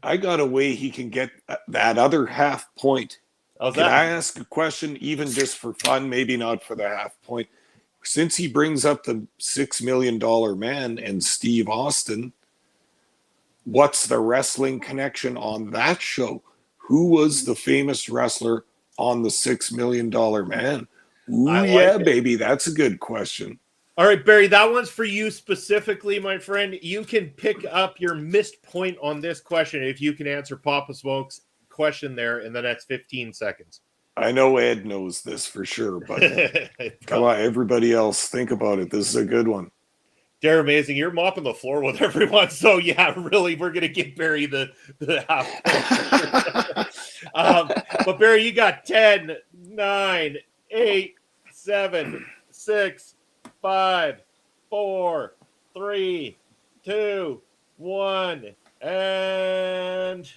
I got a way he can get that other half point. How's Can that? I ask a question, even just for fun, maybe not for the half point? Since he brings up the $6 million man and Steve Austin, what's the wrestling connection on that show? Who was the famous wrestler on the $6 million man? Ooh, yeah, baby. That's a good question. All right, Barry, that one's for you specifically, my friend. You can pick up your missed point on this question if you can answer Papa Smoke's question there in the next 15 seconds. I know Ed knows this for sure, but come on, everybody else, think about it. This is a good one. They're amazing. You're mopping the floor with everyone. So, yeah, really, we're going to give Barry the half. But, Barry, you got 10, 9, 8, 7, 6, 5, 4, 3, 2, 1. And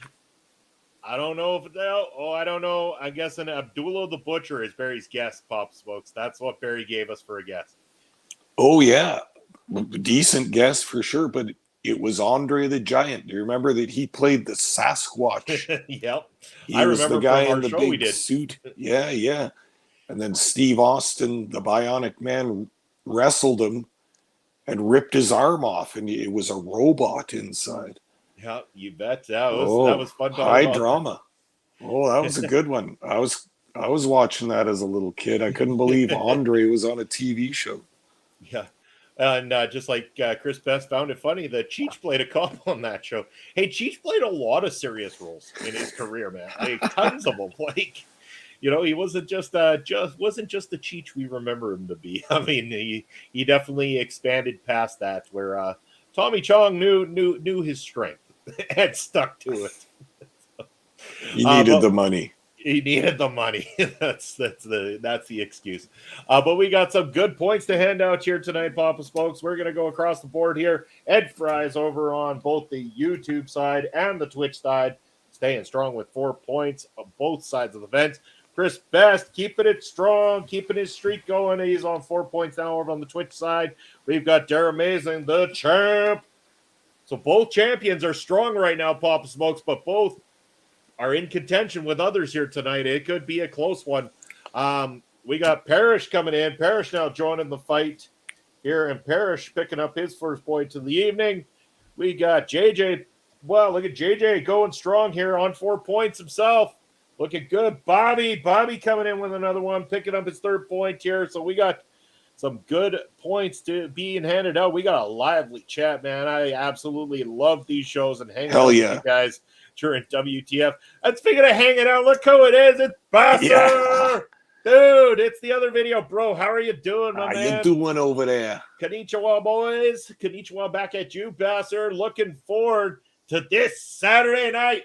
I don't know if I don't know. I'm guessing Abdullah the Butcher is Barry's guess, Pop Smokes. That's what Barry gave us for a guess. Oh, yeah. Decent guess for sure, but it was Andre the Giant. Do you remember that he played the Sasquatch? Yep. He was the guy in the big suit. Yeah, yeah. And then Steve Austin, the Bionic Man, wrestled him and ripped his arm off, and it was a robot inside. Yeah, you bet. That was fun. High drama. Oh, that was a good one. I was watching that as a little kid. I couldn't believe Andre was on a TV show. Yeah. And just like Chris Best found it funny that Cheech played a cop on that show. Hey, Cheech played a lot of serious roles in his career, man. Like, tons of them. Like, you know, he wasn't just the Cheech we remember him to be. I mean, he definitely expanded past that, where Tommy Chong knew his strength and stuck to it. He needed the money. He needed the money. That's the excuse. But we got some good points to hand out here tonight, Papa Smokes. We're gonna go across the board here. Ed Fry's over on both the YouTube side and the Twitch side, staying strong with 4 points on both sides of the fence. Chris Best keeping it strong, keeping his streak going. He's on 4 points now over on the Twitch side. We've got Dare Amazing, the champ. So both champions are strong right now, Papa Smokes, but both are in contention with others here tonight. It could be a close one. We got Parrish coming in. Parrish now joining the fight here, and Parrish picking up his first point of the evening. We got JJ. Well, look at JJ going strong here on 4 points himself. Looking good. Bobby coming in with another one, picking up his third point here. So we got some good points to being handed out. We got a lively chat, man. I absolutely love these shows and hanging out with you guys during WTF. And speaking of hanging out, look who it is. It's Basser. Yeah. Dude, it's the other video, bro. How are you doing, my man? How you doing over there? Konnichiwa, boys. Konnichiwa back at you, Basser. Looking forward to this Saturday night.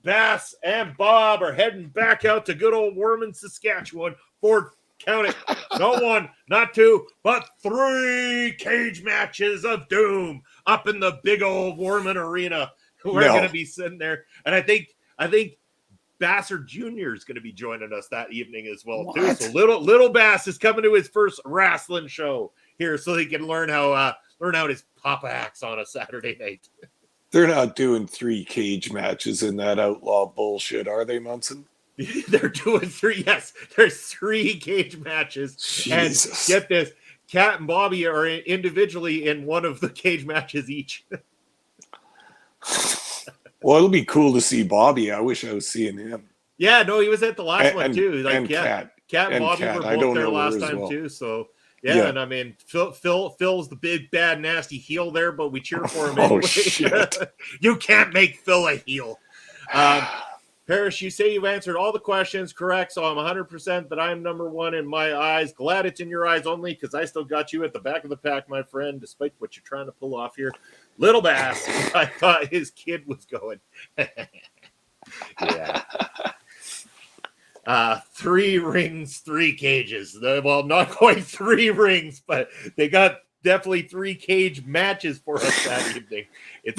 Bass and Bob are heading back out to good old Worman, Saskatchewan for, count it, not 1, not 2, but 3 cage matches of doom up in the big old Worman arena. We're going to be sitting there. And I think Basser Jr. is going to be joining us that evening as well, too. So little Bass is coming to his first wrestling show here so he can learn out his Papa acts on a Saturday night. They're not doing 3 cage matches in that outlaw bullshit, are they, Munson? They're doing 3. Yes, there's 3 cage matches. Jesus. And get this, Kat and Bobby are individually in one of the cage matches each. Well, it'll be cool to see Bobby. I wish I was seeing him. Yeah, no, he was at the last one too. Like, and Kat and Bobby were both there last time too. So yeah, and I mean, Phil's the big bad nasty heel there, but we cheer for him anyway. Shit. You can't make Phil a heel. Parrish, you say you've answered all the questions correct, so I'm 100% that I'm number 1 in my eyes. Glad it's in your eyes only, because I still got you at the back of the pack, my friend, despite what you're trying to pull off here. Little Bass, I thought his kid was going. Yeah. 3 rings, 3 cages. Well, not quite 3 rings, but they got definitely 3 cage matches for us that evening. It's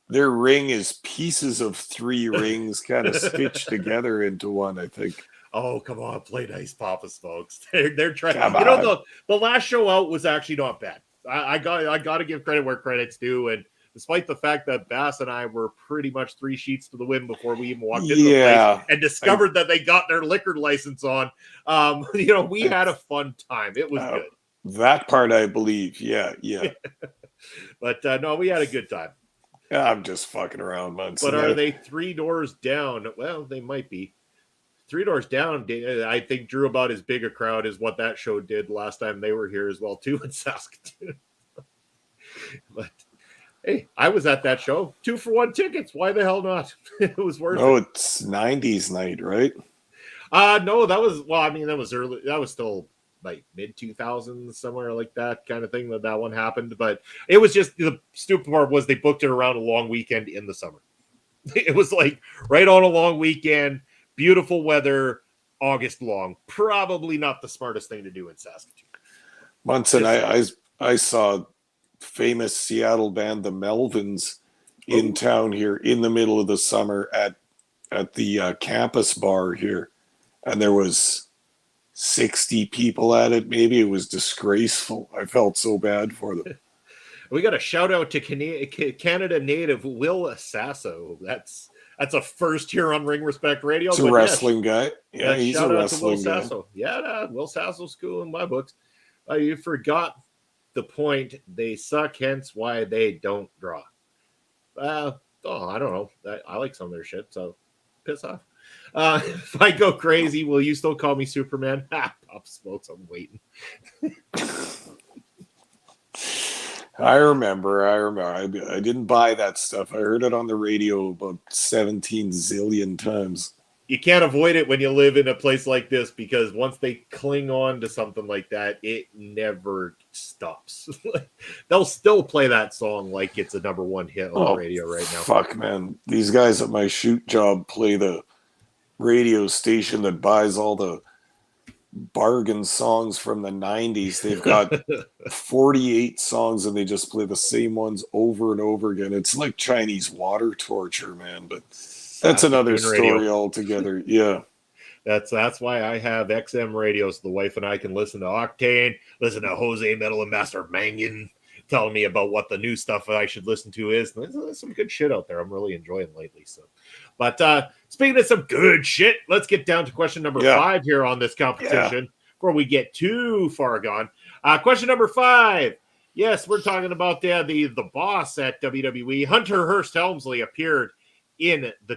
their ring is pieces of 3 rings kind of stitched together into one, I think. Oh, come on, play nice, Papas, folks. They're trying. Come You know, on. the last show out was actually not bad. I got to give credit where credit's due, and despite the fact that Bass and I were pretty much 3 sheets to the wind before we even walked into the place and discovered that they got their liquor license on, you know, we had a fun time. It was good. That part I believe, yeah. But no, we had a good time. I'm just fucking around, Munson. But are they 3 doors down? Well, they might be. 3 doors down, I think, drew about as big a crowd as what that show did last time they were here as well, too, in Saskatoon. But hey, I was at that show. 2-for-1 tickets. Why the hell not? It was worth it. Oh, it's 90s night, right? No, that was, well, I mean, that was early. That was still like mid-2000s, somewhere like that kind of thing that one happened. But it was just, the stupid part was they booked it around a long weekend in the summer. It was like right on a long weekend, beautiful weather, August long. Probably not the smartest thing to do in Saskatoon. Munson, I saw famous Seattle band the Melvins in town here in the middle of the summer at the campus bar here, and there was 60 people at it. Maybe it was disgraceful. I felt so bad for them. We got a shout out to Canada native Will Sasso. That's a first here on Ring Respect Radio. He's a wrestling guy. Yeah, he's a wrestling guy. Sasso. Yeah, Will Sasso's cool in my books. You forgot the point. They suck, hence why they don't draw. I don't know. I like some of their shit, so piss off. If I go crazy, will you still call me Superman? Pop smokes, I'm waiting. I remember. I didn't buy that stuff. I heard it on the radio about 17 zillion times. You can't avoid it when you live in a place like this, because once they cling on to something like that, it never stops. They'll still play that song like it's a #1 hit on the radio right now. Fuck, man. These guys at my shoot job play the radio station that buys all the bargain songs from the 90s. They've got 48 songs and they just play the same ones over and over again. It's like Chinese water torture, man, but that's another story altogether. Yeah. That's why I have XM radios. The wife and I can listen to Octane, listen to Jose Metal and Master Mangan telling me about what the new stuff I should listen to is. There's some good shit out there I'm really enjoying lately. So, but speaking of some good shit, let's get down to question number 5 here on this competition before we get too far gone. Question number 5. Yes, we're talking about the boss at WWE. Hunter Hearst Helmsley appeared in the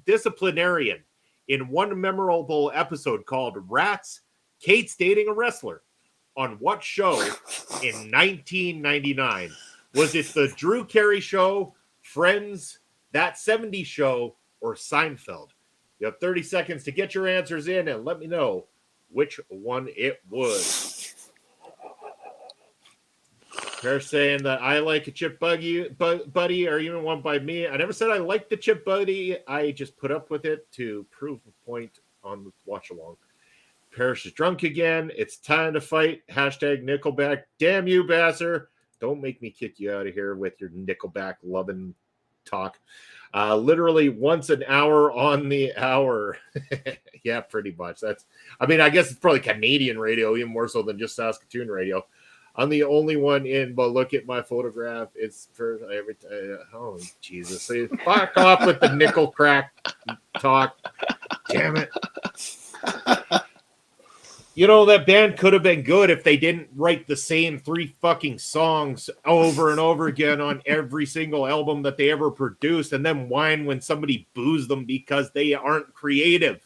Disciplinarian in one memorable episode called Rats, Kate's Dating a Wrestler. On what show in 1999? Was it the Drew Carey Show, Friends, That 70s Show, or Seinfeld? You have 30 seconds to get your answers in and let me know which one it was. They're saying that I like a chip buddy, or even one by me. I never said I liked the chip buddy. I just put up with it to prove a point on the watch along. Parrish is drunk again. It's time to fight. Hashtag Nickelback. Damn you, Basser. Don't make me kick you out of here with your Nickelback loving talk. Literally once an hour on the hour. Yeah, pretty much. I guess it's probably Canadian radio, even more so than just Saskatoon radio. I'm the only one in, but look at my photograph. It's for every time. Oh, Jesus. So fuck off with the nickel crack talk. Damn it. You know, that band could have been good if they didn't write the same 3 fucking songs over and over again on every single album that they ever produced, and then whine when somebody boos them because they aren't creative.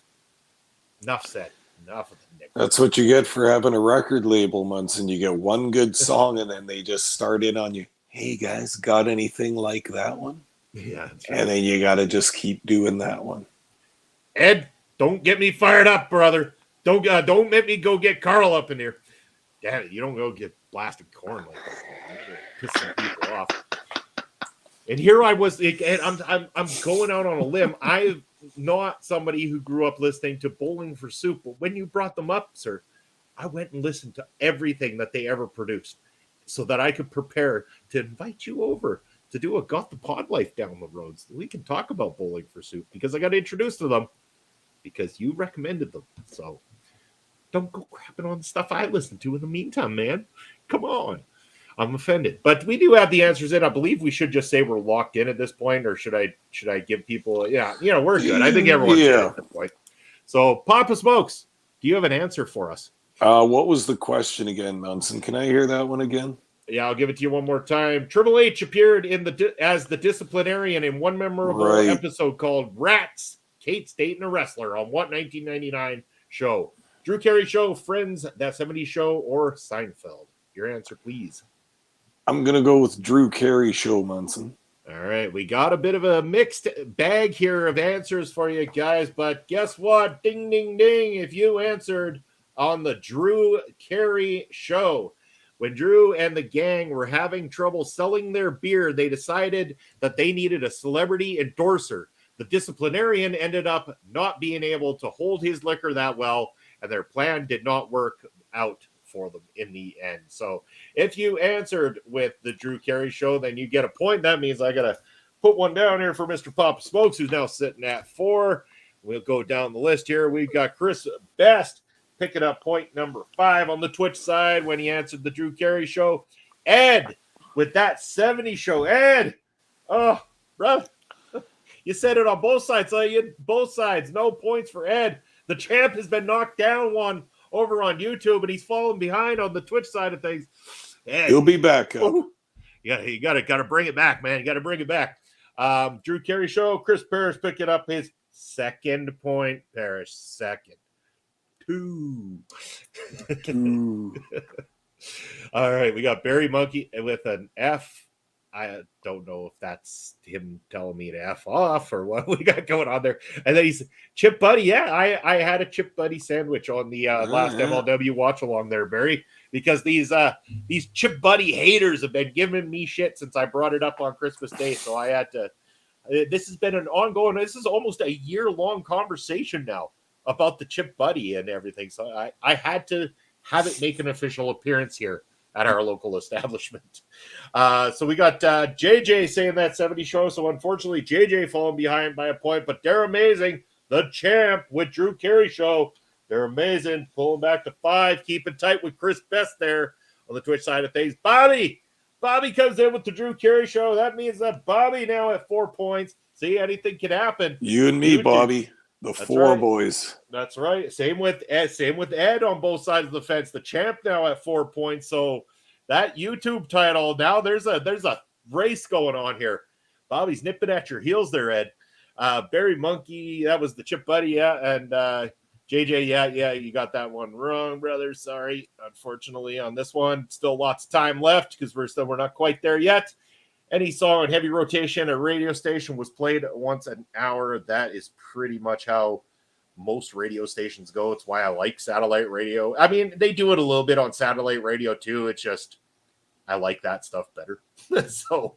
Enough said. Enough of the nickel. That's what you get for having a record label, Munson. You get one good song, and then they just start in on you. Hey, guys, got anything like that one? Yeah. Right. And then you got to just keep doing that one. Ed, don't get me fired up, brother. Don't make me go get Carl up in here. Damn it, you don't go get blasted corn like that. Pissing people off. And here I was, and I'm going out on a limb. I'm not somebody who grew up listening to Bowling for Soup, but when you brought them up, sir, I went and listened to everything that they ever produced. so that I could prepare to invite you over to do a Got the Pod Life down the road so we can talk about Bowling for Soup, because I got introduced to them because you recommended them. So don't go crapping on the stuff I listen to in the meantime, man. Come on. I'm offended. But we do have the answers in. I believe we should just say we're locked in at this point, or should I give people, we're good. I think everyone's good at this point. So Papa Smokes, do you have an answer for us? What was the question again, Munson? Can I hear that one again? Yeah, I'll give it to you one more time. Triple H appeared as the disciplinarian in one memorable episode called Rats, Kate's Dating a Wrestler on what 1999 show? Drew Carey Show, Friends, That 70s Show, or Seinfeld? Your answer, please. I'm going to go with Drew Carey Show, Munson. All right, we got a bit of a mixed bag here of answers for you guys, but guess what? Ding, ding, ding. If you answered on the Drew Carey Show, when Drew and the gang were having trouble selling their beer, they decided that they needed a celebrity endorser. The disciplinarian ended up not being able to hold his liquor that well, and their plan did not work out for them in the end. So if you answered with the Drew Carey Show, then you get a point. That means I got to put one down here for Mr. Papa Smokes, who's now sitting at 4. We'll go down the list here. We've got Chris Best picking up point number 5 on the Twitch side when he answered the Drew Carey Show. Ed with that 70 show. Ed, oh, bro, you said it on both sides. So you both sides, no points for Ed. The champ has been knocked down one over on YouTube, and he's falling behind on the Twitch side of things. Ed, he'll be back up. You got to bring it back, man. You got to bring it back. Drew Carey Show. Chris Parrish picking up his second point. Parrish second. 2. All right, we got Barry Monkey with an F. I don't know if that's him telling me to F off or what we got going on there. And then he's Chip Buddy. Yeah, I had a Chip Buddy sandwich on the last MLW watch along there, Barry, because these Chip Buddy haters have been giving me shit since I brought it up on Christmas Day. So I had to. This has been an ongoing. This is almost a year-long conversation now about the Chip Buddy and everything. So I had to have it make an official appearance here at our local establishment. So we got JJ saying that 70 show. So unfortunately, JJ falling behind by a point, but they're amazing. The champ with Drew Carey Show. They're amazing. Pulling back to 5, keeping tight with Chris Best there on the Twitch side of things. Bobby comes in with the Drew Carey Show. That means that Bobby now at 4 points. See, anything can happen. You and me, Bobby. The That's 4 right. Boys. That's right. Same with Ed on both sides of the fence. The champ now at 4 points. So that YouTube title, now there's a race going on here. Bobby's nipping at your heels there, Ed. Barry Monkey, that was the Chip Buddy, yeah. And JJ, yeah, you got that one wrong, brother. Sorry. Unfortunately, on this one, still lots of time left because we're not quite there yet. Any song on heavy rotation, a radio station was played once an hour. That is pretty much how most radio stations go. It's why I like satellite radio. I mean, they do it a little bit on satellite radio too. It's just, I like that stuff better. So,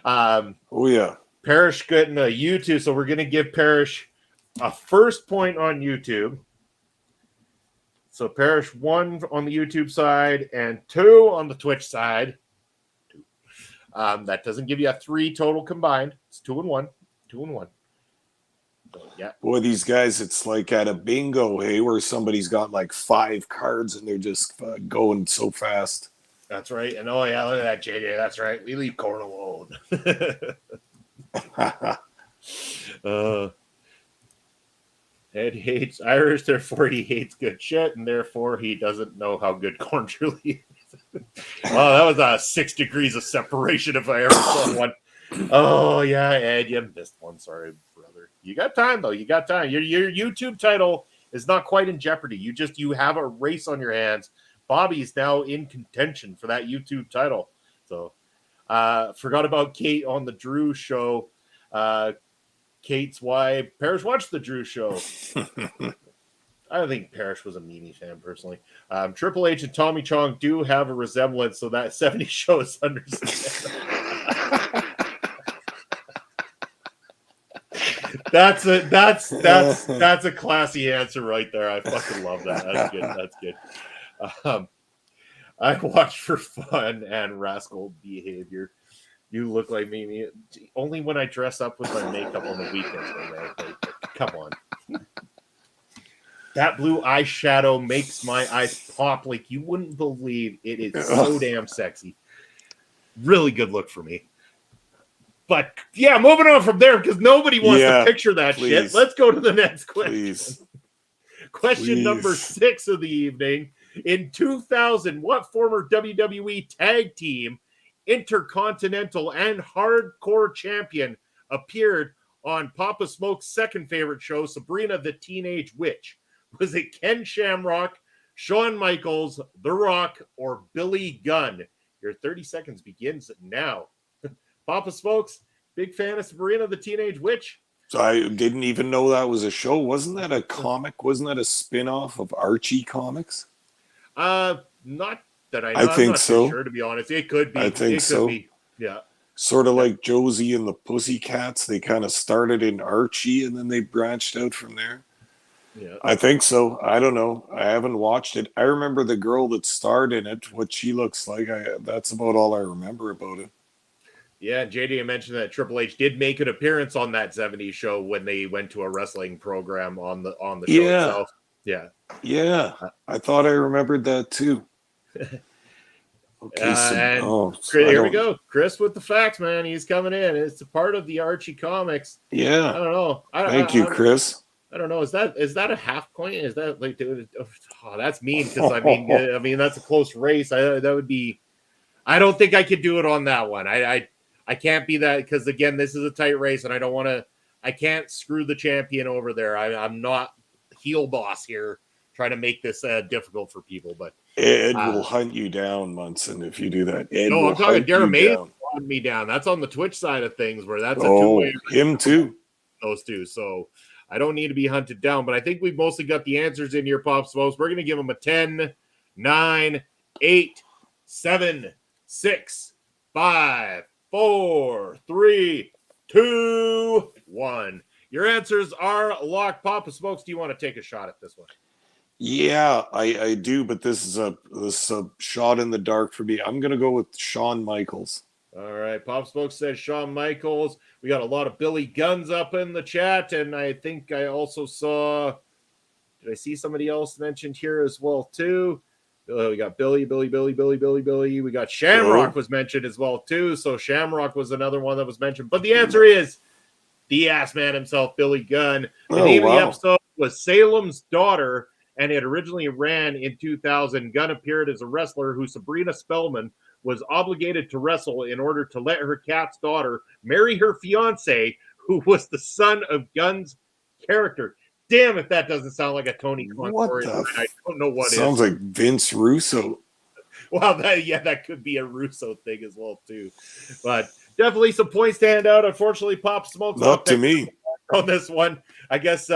oh yeah. Parrish getting a YouTube. So we're going to give Parrish a first point on YouTube. So Parrish 1 on the YouTube side and 2 on the Twitch side. That doesn't give you a 3 total combined. It's 2 and 1. 2 and 1. So, yeah. Boy, these guys, it's like at a bingo, hey, where somebody's got like 5 cards and they're just going so fast. That's right. And oh yeah, look at that, JJ. That's right. We leave corn alone. Ed hates Irish, therefore he hates good shit, and therefore he doesn't know how good corn truly is. Oh, that was 6 degrees of separation if I ever saw one. Oh yeah, Ed, you missed one. Sorry, brother. You got time though. You got time. Your YouTube title is not quite in jeopardy. You have a race on your hands. Bobby's now in contention for that YouTube title. So forgot about Kate on the Drew Show. Kate's wife. Parrish watched the Drew Show. I don't think Parrish was a Mimi fan personally. Triple H and Tommy Chong do have a resemblance, so that 70 show is understandable. That's a classy answer right there. I fucking love that. That's good. That's good. I watch for fun and rascal behavior. You look like me. Only when I dress up with my makeup on the weekends, man. Like, come on. That blue eyeshadow makes my eyes pop like you wouldn't believe. It is so damn sexy. Really good look for me. But yeah, moving on from there because nobody wants to picture that shit. Let's go to the next question. Question number 6 of the evening. In 2000, what former WWE tag team, intercontinental and hardcore champion appeared on Papa Smoke's second favorite show, Sabrina the Teenage Witch? Was it Ken Shamrock, Shawn Michaels, The Rock, or Billy Gunn? Your 30 seconds begins now. Papa Smokes, big fan of Sabrina the Teenage Witch? So I didn't even know that was a show. Wasn't that a comic? Wasn't that a spin-off of Archie comics? Not that I know. I think I'm not so. too sure, to be honest. It could be. I think so. Yeah. Sort of like Josie and the Pussycats. They kind of started in Archie and then they branched out from there. Yeah. I think so. I don't know. I haven't watched it. I remember the girl that starred in it, what she looks like. That's about all I remember about it. Yeah, JD mentioned that Triple H did make an appearance on that 70s show when they went to a wrestling program on the show itself. Yeah. Yeah. I thought I remembered that too. Okay, here we go. Chris with the facts, man. He's coming in. It's a part of the Archie comics. Yeah. I don't know. Thank you, Chris. I don't know. Is that a half point? Is that like, that's mean because I mean that's a close race. That would be. I don't think I could do it on that one. I can't be that because again, this is a tight race, and I don't want to. I can't screw the champion over there. I'm not heel boss here, trying to make this difficult for people. But Ed will hunt you down, Munson, if you do that. I'm talking Darren Mays hunting me down. That's on the Twitch side of things, where that's a two-way. Him too. Those two. So I don't need to be hunted down, but I think we've mostly got the answers in here, Pop Smokes. We're going to give them a 10, 9, 8, 7, 6, 5, 4, 3, 2, 1. Your answers are locked. Papa Smokes, do you want to take a shot at this one? Yeah, I do, but this is a shot in the dark for me. I'm going to go with Shawn Michaels. All right, Pop Smoke says Shawn Michaels. We got a lot of Billy Guns up in the chat, and I think I also saw. Did I see somebody else mentioned here as well too? We got Billy. We got Shamrock was mentioned as well too. So Shamrock was another one that was mentioned. But the answer is the ass man himself, Billy Gunn. The name of the episode was Salem's Daughter, and it originally ran in 2000. Gunn appeared as a wrestler who Sabrina Spellman was obligated to wrestle in order to let her cat's daughter marry her fiance, who was the son of Gunn's character. Damn, if that doesn't sound like a Tony Khan story, I don't know what sounds like Vince Russo. Well, that could be a Russo thing as well too. But definitely some points to hand out. Unfortunately, Pop Smoke's not to me on this one. I guess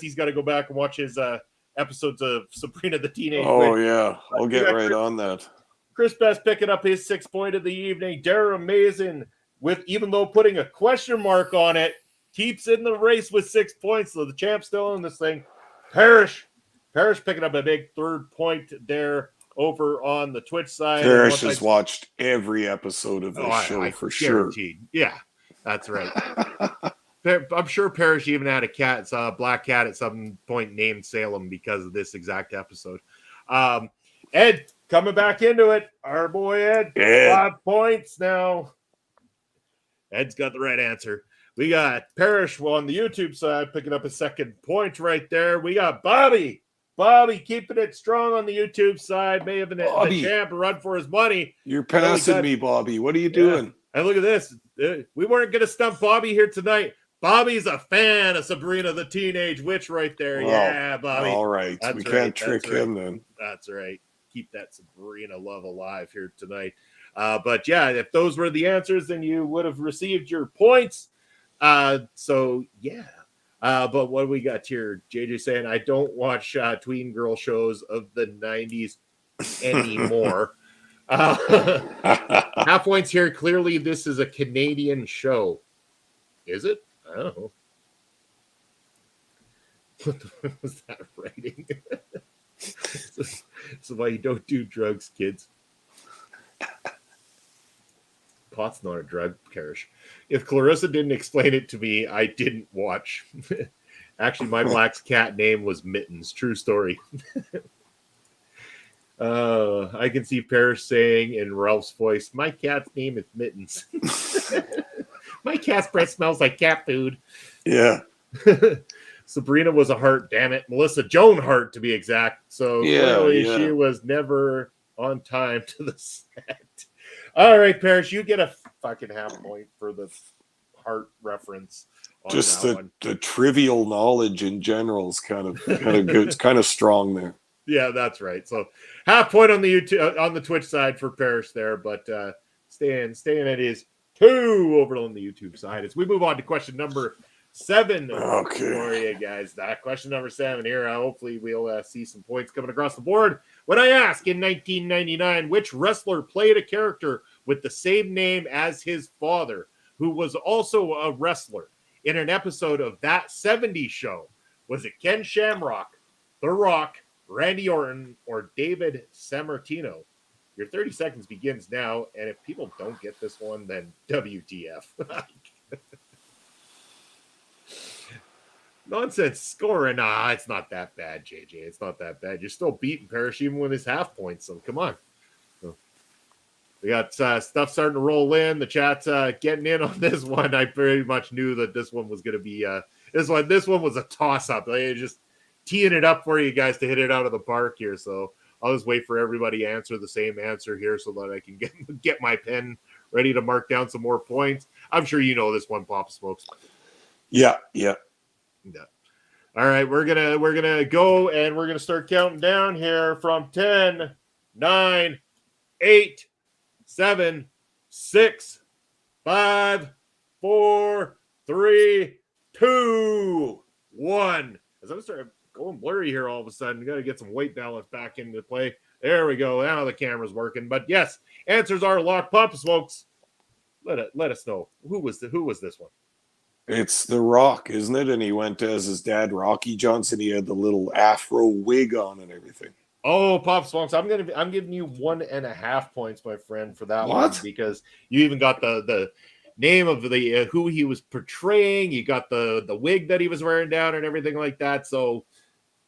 he's got to go back and watch his episodes of Sabrina the Teenage Witch. Yeah, I'll get right on that. Chris Best picking up his 6th point of the evening. Darren Mason, with even though putting a question mark on it, keeps in the race with 6 points. So the champ's still in this thing. Parrish picking up a big 3rd point there over on the Twitch side. Parrish has watched every episode of this show for guaranteed. Sure. Yeah, that's right. I'm sure Parrish even had a cat, a black cat at some point named Salem because of this exact episode. Ed, coming back into it. Our boy Ed. 5 points now. Ed's got the right answer. We got Parrish on the YouTube side picking up a 2nd point right there. We got Bobby keeping it strong on the YouTube side. May have been the champ run for his money. You're passing me, Bobby. What are you doing? And look at this. We weren't going to stump Bobby here tonight. Bobby's a fan of Sabrina the Teenage Witch right there. Well, yeah, Bobby. All right. We can't trick him then. That's right. Keep that Sabrina love alive here tonight. But yeah, if those were the answers, then you would have received your points. So yeah. But what we got here, JJ saying, I don't watch tween girl shows of the 90s anymore. Half points here. Clearly, this is a Canadian show. Is it? I don't know. What was that writing? So why you don't do drugs, kids. Pot's not a drug, Parrish. If Clarissa didn't explain it to me, I didn't watch. Actually, my black's cat name was Mittens. True story. I can see Parrish saying in Ralph's voice, my cat's name is Mittens. My cat's breath smells like cat food. Yeah. Sabrina was a heart, damn it. Melissa Joan Hart, to be exact. So clearly she was never on time to the set. All right, Parrish, you get a fucking half point for the heart reference. Just the trivial knowledge in general is kind of good. It's kind of strong there. Yeah, that's right. So half point on the YouTube, on the Twitch side for Parrish there, but staying at his 2 over on the YouTube side as we move on to question number 7 for you guys. Question number 7 here. Hopefully we'll see some points coming across the board. When I ask in 1999, which wrestler played a character with the same name as his father, who was also a wrestler in an episode of That 70s Show? Was it Ken Shamrock, The Rock, Randy Orton, or David Sammartino? Your 30 seconds begins now, and if people don't get this one, then WTF. Nonsense scoring. It's not that bad, JJ. It's not that bad. You're still beating Parrish even with his half points, so come on. We got stuff starting to roll in. The chat's getting in on this one. I very much knew that this one was going to be this one was a toss-up. Just teeing it up for you guys to hit it out of the park here. So I'll just wait for everybody to answer the same answer here so that I can get my pen ready to mark down some more points. I'm sure you know this one, Papa Smokes. Yeah. All right, we're gonna go and we're gonna start counting down here from 10, 9, 8, 7, 6, 5, 4, 3, 2, 1. As I'm starting going blurry here all of a sudden, got to get some weight balance back into play. There we go. Now the camera's working. But yes, answers are locked. Papa Smokes, let us know who was this one. It's The Rock, isn't it? And he went as his dad, Rocky Johnson. He had the little afro wig on and everything. Oh, Pop Smokes, I'm giving you 1.5 points, my friend, for that one, because you even got the name of the who he was portraying. You got the wig that he was wearing down and everything like that. So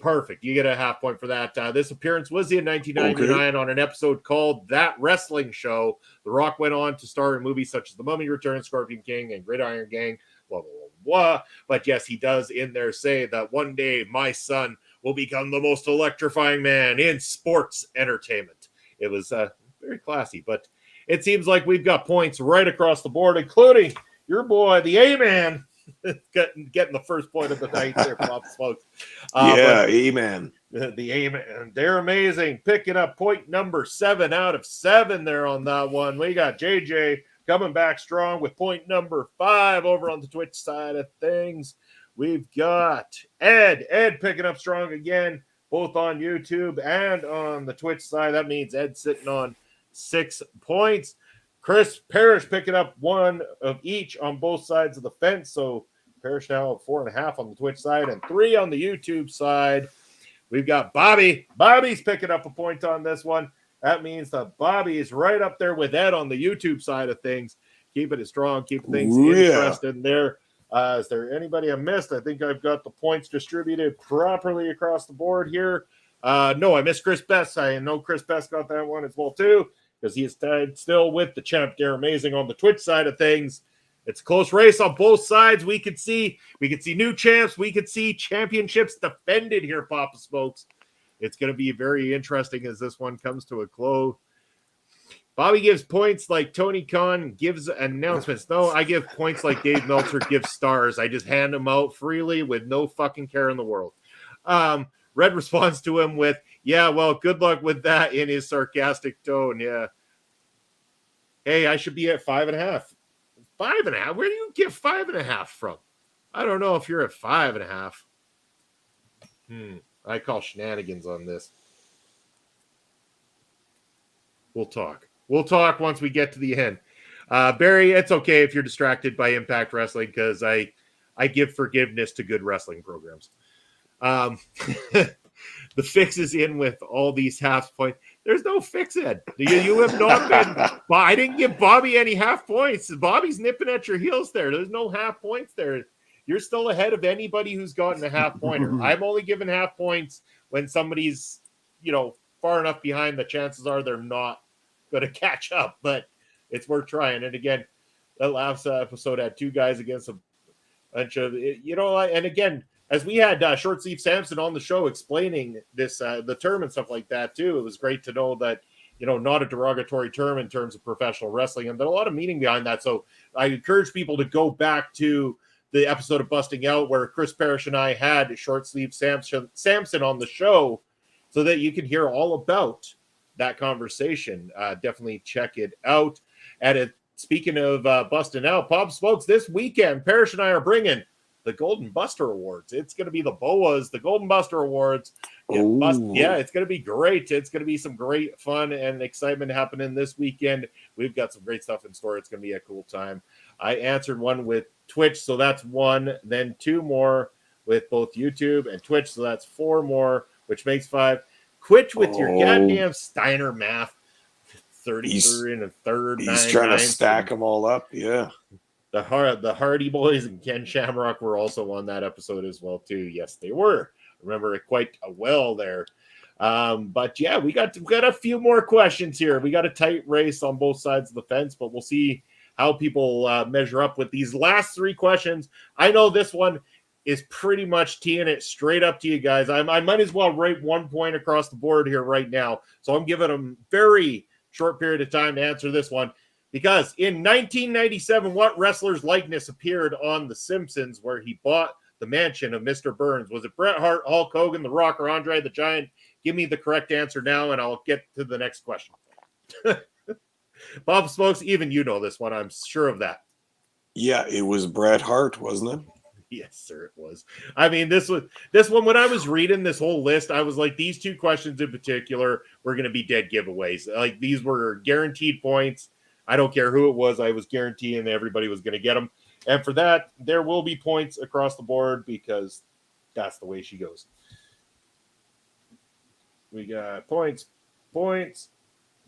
perfect. You get a half point for that. This appearance was in 1999 on an episode called That Wrestling Show. The Rock went on to star in movies such as The Mummy Returns, Scorpion King, and Gridiron Gang. Blah, blah, blah, blah. But yes, he does in there say that one day my son will become the most electrifying man in sports entertainment. It was very classy, but it seems like we've got points right across the board, including your boy, the A-Man, getting the first point of the night there, Pop Smokes. A-Man. The A-Man. They're amazing. Picking up point number 7 out of 7 there on that one. We got JJ coming back strong with point number 5 over on the Twitch side of things. We've got Ed picking up strong again, both on YouTube and on the Twitch side. That means Ed sitting on 6 points. Chris Parrish picking up 1 of each on both sides of the fence. So Parrish now at 4.5 on the Twitch side and 3 on the YouTube side. We've got Bobby. Bobby's picking up a point on this one. That means that Bobby is right up there with Ed on the YouTube side of things. Keeping it strong, keeping things interesting there. Is there anybody I missed? I think I've got the points distributed properly across the board here. No, I missed Chris Best. I know Chris Best got that one as well too, because he is tied still with the champ. They're amazing on the Twitch side of things. It's a close race on both sides. We could see new champs. We could see championships defended here, Papa Smokes. It's going to be very interesting as this one comes to a close. Bobby gives points like Tony Khan gives announcements. No, I give points like Dave Meltzer gives stars. I just hand them out freely with no fucking care in the world. Red responds to him with, yeah, well, good luck with that in his sarcastic tone. Yeah. Hey, I should be at 5.5. 5.5? Where do you get 5.5 from? I don't know if you're at 5.5. I call shenanigans on this. We'll talk. We'll talk once we get to the end. Barry, it's okay if you're distracted by Impact Wrestling because I give forgiveness to good wrestling programs. The fix is in with all these half points. There's no fix-it. You have not been. Well, I didn't give Bobby any half points. Bobby's nipping at your heels there. There's no half points there. You're still ahead of anybody who's gotten a half pointer. I'm only giving half points when somebody's, far enough behind. The chances are they're not going to catch up, but it's worth trying. And again, that last episode had two guys against a bunch of, and again, as we had Short Sleeve Samson on the show explaining this, the term and stuff like that too, it was great to know that, not a derogatory term in terms of professional wrestling, and there's a lot of meaning behind that. So I encourage people to go back to the episode of Busting Out where Chris Parrish and I had Short Sleeve Samson on the show so that you can hear all about that conversation. Definitely check it out. Speaking of busting out, Pop Smokes, this weekend, Parrish and I are bringing the Golden Buster Awards. It's going to be the BOAs, the Golden Buster Awards. It's going to be great. It's going to be some great fun and excitement happening this weekend. We've got some great stuff in store. It's going to be a cool time. I answered one with Twitch, so that's one. Then two more with both YouTube and Twitch, so that's four more, which makes five. Quit with your goddamn Steiner math. 33 and a third. He's trying to stack them all up. Yeah. The Hardy Boys and Ken Shamrock were also on that episode as well too. Yes, they were. Remember it quite well there. But yeah, we got a few more questions here. We got a tight race on both sides of the fence, but we'll see how people measure up with these last three questions. I know this one is pretty much teeing it straight up to you guys. I might as well rate 1 point across the board here right now. So I'm giving them very short period of time to answer this one. Because in 1997, what wrestler's likeness appeared on The Simpsons where he bought the mansion of Mr. Burns? Was it Bret Hart, Hulk Hogan, The Rock, or Andre the Giant? Give me the correct answer now, and I'll get to the next question. Bob Smokes, even you know this one. I'm sure of that. Yeah, it was Bret Hart, wasn't it? Yes, sir, it was. I mean, this one, when I was reading this whole list, I was like, these two questions in particular were going to be dead giveaways. Like, these were guaranteed points. I don't care who it was. I was guaranteeing everybody was going to get them. And for that, there will be points across the board because that's the way she goes. We got points, point,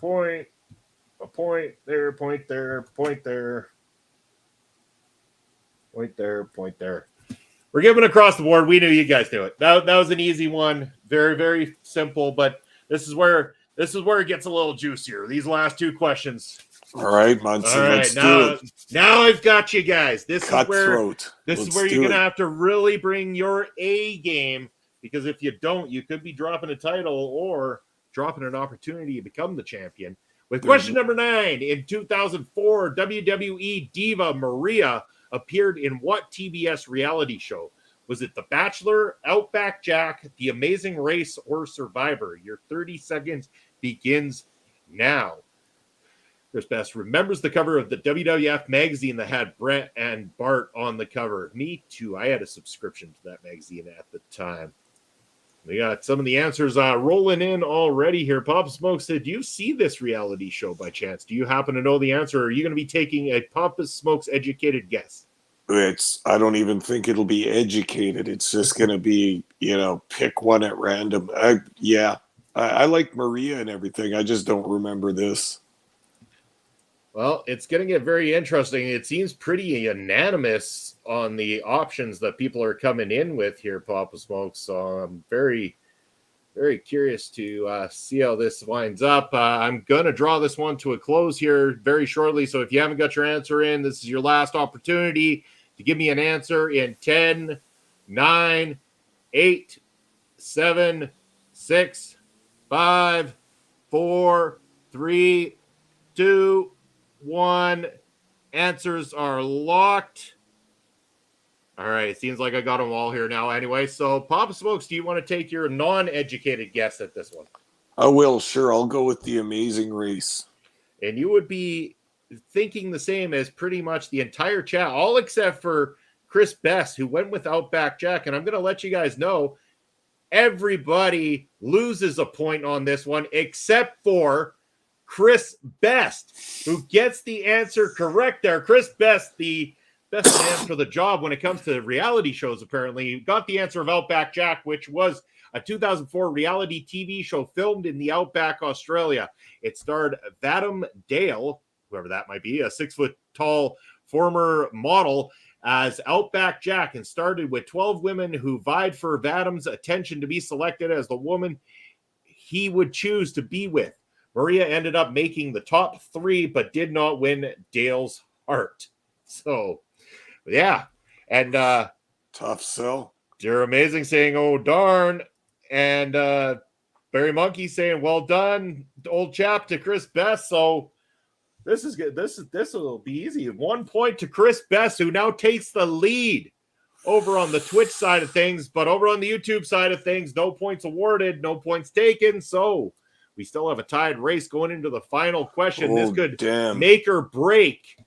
a point there, point there, point there, point there, point there. We're giving across the board. We knew you guys knew it. That was an easy one. Very, very simple, but this is where it gets a little juicier. These last two questions. All right, Munson, let's do it. Now I've got you guys. This is where you're going to have to really bring your A game, because if you don't, you could be dropping a title or dropping an opportunity to become the champion. With question number 9, in 2004, WWE diva Maria appeared in what TBS reality show? Was it The Bachelor, Outback Jack, The Amazing Race, or Survivor? Your 30 seconds begins now. Chris Best remembers the cover of the WWF magazine that had Brett and Bart on the cover. Me too. I had a subscription to that magazine at the time. We got some of the answers rolling in already here. Pop Smoke said, do you see this reality show by chance? Do you happen to know the answer? Or are you going to be taking a Pompous Smokes educated guess? I don't even think it'll be educated. It's just going to be, pick one at random. I like Maria and everything. I just don't remember this. Well, it's going to get very interesting. It seems pretty unanimous on the options that people are coming in with here, Papa Smoke. So I'm very, very curious to see how this winds up. I'm going to draw this one to a close here very shortly. So if you haven't got your answer in, this is your last opportunity to give me an answer in 10, 9, 8, 7, 6, 5, 4, 3, 2, 1. Answers are locked. All right, it seems like I got them all here now anyway. So, Papa Smokes, do you want to take your non-educated guess at this one? I will, sure. I'll go with The Amazing Race. And you would be thinking the same as pretty much the entire chat, all except for Chris Best, who went with Outback Jack. And I'm going to let you guys know, everybody loses a point on this one except for Chris Best, who gets the answer correct there. Chris Best, the best man for the job when it comes to reality shows, apparently. Got the answer of Outback Jack, which was a 2004 reality TV show filmed in the outback, Australia. It starred Vadim Dale, whoever that might be, a 6-foot-tall former model, as Outback Jack, and started with 12 women who vied for Vadim's attention to be selected as the woman he would choose to be with. Maria ended up making the top 3, but did not win Dale's heart. So, yeah. And tough sell. They're amazing saying, oh, darn. And Barry Monkey saying, well done, old chap, to Chris Best. So this is good. This will be easy. 1 point to Chris Best, who now takes the lead over on the Twitch side of things, but over on the YouTube side of things, no points awarded, no points taken. So we still have a tied race going into the final question. This could make or break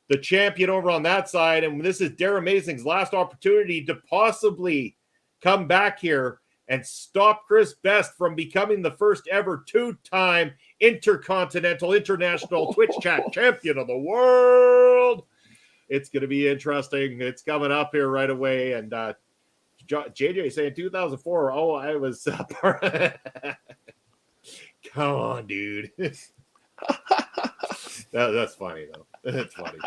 the champion over on that side. And this is Dare Amazing's last opportunity to possibly come back here and stop Chris Best from becoming the first ever 2-time intercontinental international Twitch chat champion of the world. It's going to be interesting. It's coming up here right away. And JJ saying 2004. Oh, I was. Come on, dude. That's funny, though. That's funny.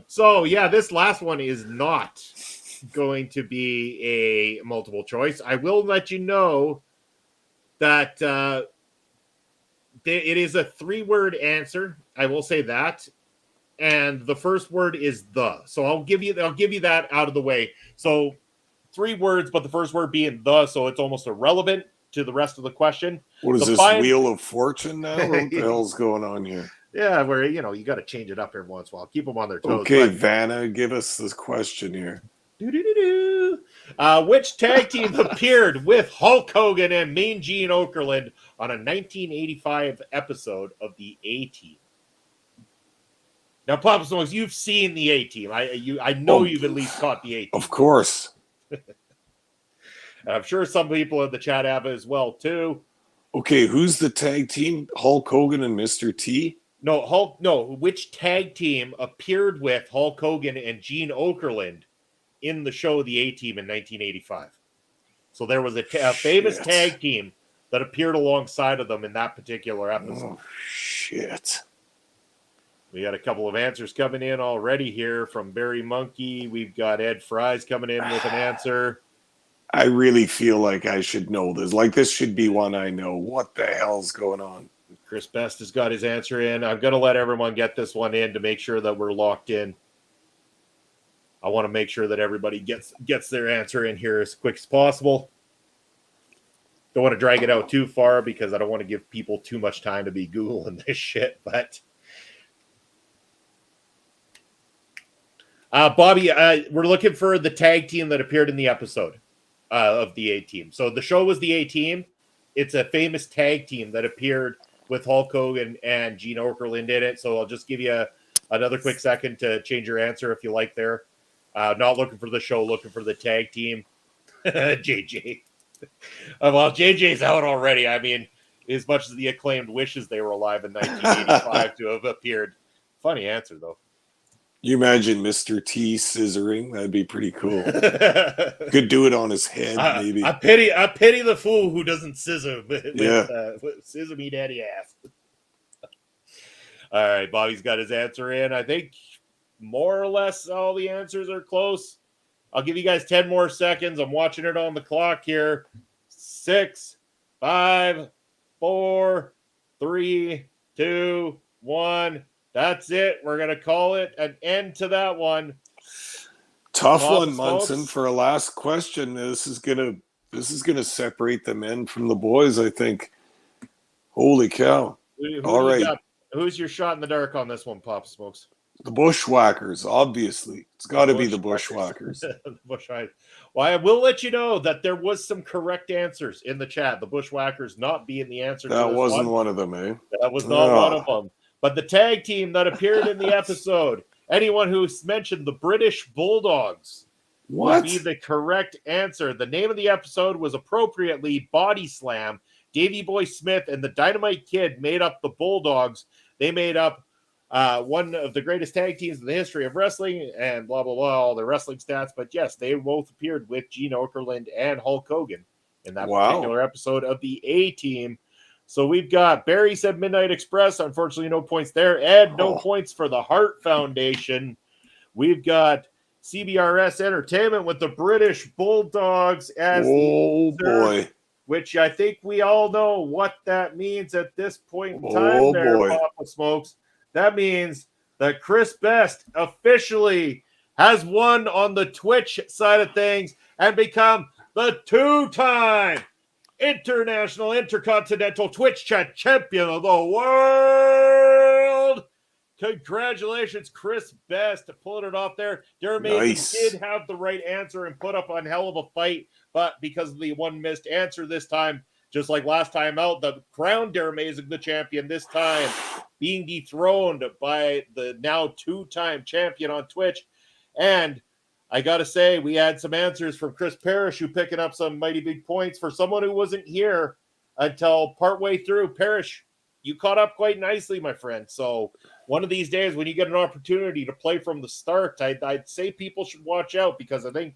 So, yeah, this last one is not going to be a multiple choice. I will let you know that it is a 3-word answer. I will say that. And the first word is the. So I'll give you that out of the way. So 3 words, but the first word being the, so it's almost irrelevant to the rest of the question. What is this, Wheel of Fortune now? What the hell's going on here? Yeah, where, you got to change it up every once in a while. Keep them on their toes. Okay, Vanna, give us this question here. Which tag team appeared with Hulk Hogan and Mean Gene Okerlund on a 1985 episode of the A-Team? Now, Papa Smokes, you've seen the A-Team. I know you've at least caught the A-Team. Of course. And I'm sure some people in the chat have as well, too. Okay, who's the tag team? Hulk Hogan and Mr. T? No, which tag team appeared with Hulk Hogan and Gene Okerlund in the show The A-Team in 1985? So there was a famous tag team that appeared alongside of them in that particular episode. Oh, shit. We got a couple of answers coming in already here from Barry Monkey. We've got Ed Fries coming in with an answer. I really feel like I should know this. Like, this should be one I know. What the hell's going on? Chris Best has got his answer in. I'm going to let everyone get this one in to make sure that we're locked in. I want to make sure that everybody gets their answer in here as quick as possible. Don't want to drag it out too far because I don't want to give people too much time to be Googling this shit, but... Bobby, we're looking for the tag team that appeared in the episode of the A-Team. So the show was the A-Team. It's a famous tag team that appeared with Hulk Hogan and Gene Okerlund in it. So I'll just give you another quick second to change your answer if you like there. Not looking for the show, looking for the tag team. JJ. Well, JJ's out already. I mean, as much as the Acclaimed wishes they were alive in 1985 to have appeared. Funny answer, though. You imagine Mr. T scissoring? That'd be pretty cool. Could do it on his head, maybe. I pity the fool who doesn't scissor with scissor me daddy ass. All right, Bobby's got his answer in. I think more or less all the answers are close. I'll give you guys 10 more seconds. I'm watching it on the clock here. 6, 5, 4, 3, 2, 1. That's it. We're going to call it an end to that one. Tough one, Munson, for a last question. This is going to separate the men from the boys, I think. Holy cow. All right. Who's your shot in the dark on this one, Pop Smokes? The Bushwhackers, obviously. It's got to be the Bushwhackers. Well, I will let you know that there was some correct answers in the chat. The Bushwhackers not being the answer to this wasn't one of them, eh? That was not one of them. But the tag team that appeared in the episode, anyone who's mentioned the British Bulldogs would be the correct answer. The name of the episode was appropriately Body Slam. Davey Boy Smith and the Dynamite Kid made up the Bulldogs. They made up one of the greatest tag teams in the history of wrestling and blah, blah, blah, all the wrestling stats. But yes, they both appeared with Gene Okerlund and Hulk Hogan in that particular episode of the A-Team. So we've got Barry said Midnight Express. Unfortunately, no points there. Ed, no points for the Hart Foundation. We've got CBRS Entertainment with the British Bulldogs as the answer, which I think we all know what that means at this point in time Papa Smokes. That means that Chris Best officially has won on the Twitch side of things and become the two-time International Intercontinental Twitch Chat Champion of the world. Congratulations, Chris Best, pulling it off there. Darren Mason did have the right answer and put up on hell of a fight, but because of the one missed answer this time, just like last time out, the crowned Darren Mason the champion this time, being dethroned by the now two-time champion on Twitch. And I got to say, we had some answers from Chris Parrish, who picking up some mighty big points for someone who wasn't here until partway through. Parrish, you caught up quite nicely, my friend. So one of these days when you get an opportunity to play from the start, I'd say people should watch out, because I think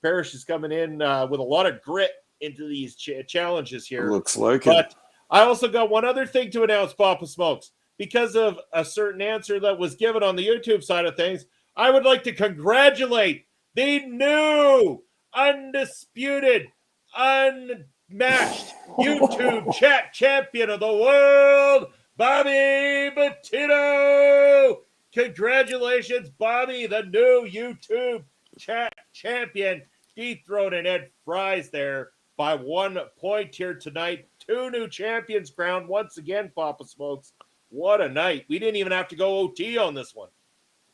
Parrish is coming in with a lot of grit into these challenges here. Looks like it. But I also got one other thing to announce, Papa Smokes. Because of a certain answer that was given on the YouTube side of things, I would like to congratulate the new, undisputed, unmatched YouTube chat champion of the world, Bobby Bettino. Congratulations, Bobby, the new YouTube chat champion, dethroning Ed Fries there by 1 point here tonight. 2 new champions crowned once again, Papa Smokes. What a night. We didn't even have to go OT on this one.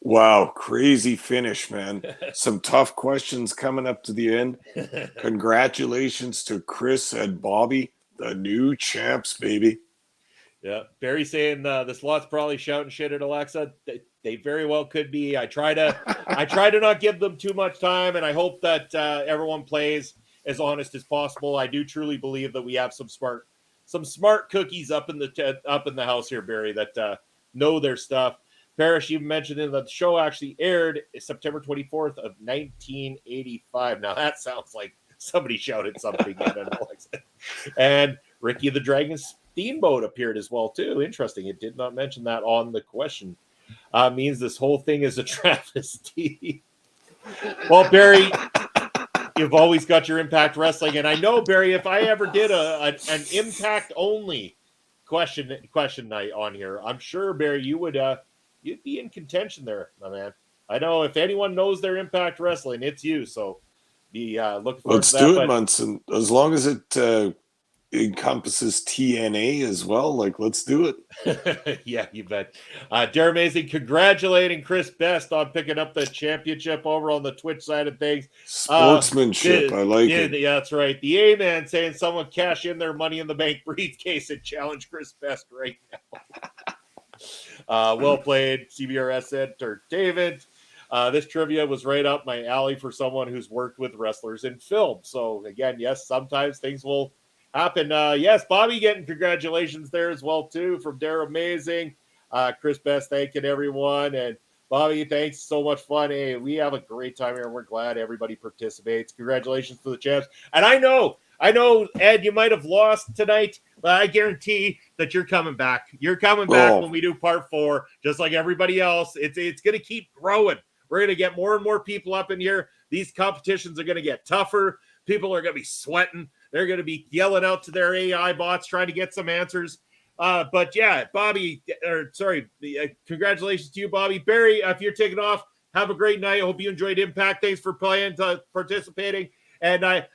Wow, crazy finish, man. Some tough questions coming up to the end. Congratulations to Chris and Bobby, the new champs, baby. Yeah, Barry saying this lot's probably shouting shit at Alexa. They very well could be. I try to not give them too much time, and I hope that everyone plays as honest as possible. I do truly believe that we have some smart cookies up in the house here, Barry, that know their stuff. Parrish even mentioned that the show actually aired September 24th of 1985. Now that sounds like somebody shouted something in Alexa. And Ricky the Dragon Steamboat appeared as well too. Interesting. It did not mention that on the question. Means this whole thing is a travesty. Well, Barry, you've always got your Impact Wrestling, and I know, Barry, if I ever did an Impact only question night on here, I'm sure, Barry, you would you'd be in contention there, my man. I know if anyone knows their Impact Wrestling, it's you. So be looking forward to that. Let's do it, Munson. As long as it encompasses TNA as well, let's do it. Yeah, you bet. Darren Amazing congratulating Chris Best on picking up the championship over on the Twitch side of things. Sportsmanship, I like it. Yeah, that's right. The A-Man saying someone cash in their Money in the Bank briefcase and challenge Chris Best right now. Well played, CBRS Entertainment. This trivia was right up my alley for someone who's worked with wrestlers in film. So again, yes, sometimes things will happen. Yes, Bobby getting congratulations there as well too from Dare Amazing. Chris Best thanking everyone, and Bobby, thanks, so much fun. Hey, we have a great time here, and we're glad everybody participates. Congratulations to the champs. And I know, Ed, you might have lost tonight, but I guarantee that you're coming back. You're coming back when we do part 4, just like everybody else. It's going to keep growing. We're going to get more and more people up in here. These competitions are going to get tougher. People are going to be sweating. They're going to be yelling out to their AI bots, trying to get some answers. But yeah, congratulations to you, Bobby. Barry, if you're taking off, have a great night. I hope you enjoyed Impact. Thanks for participating. And I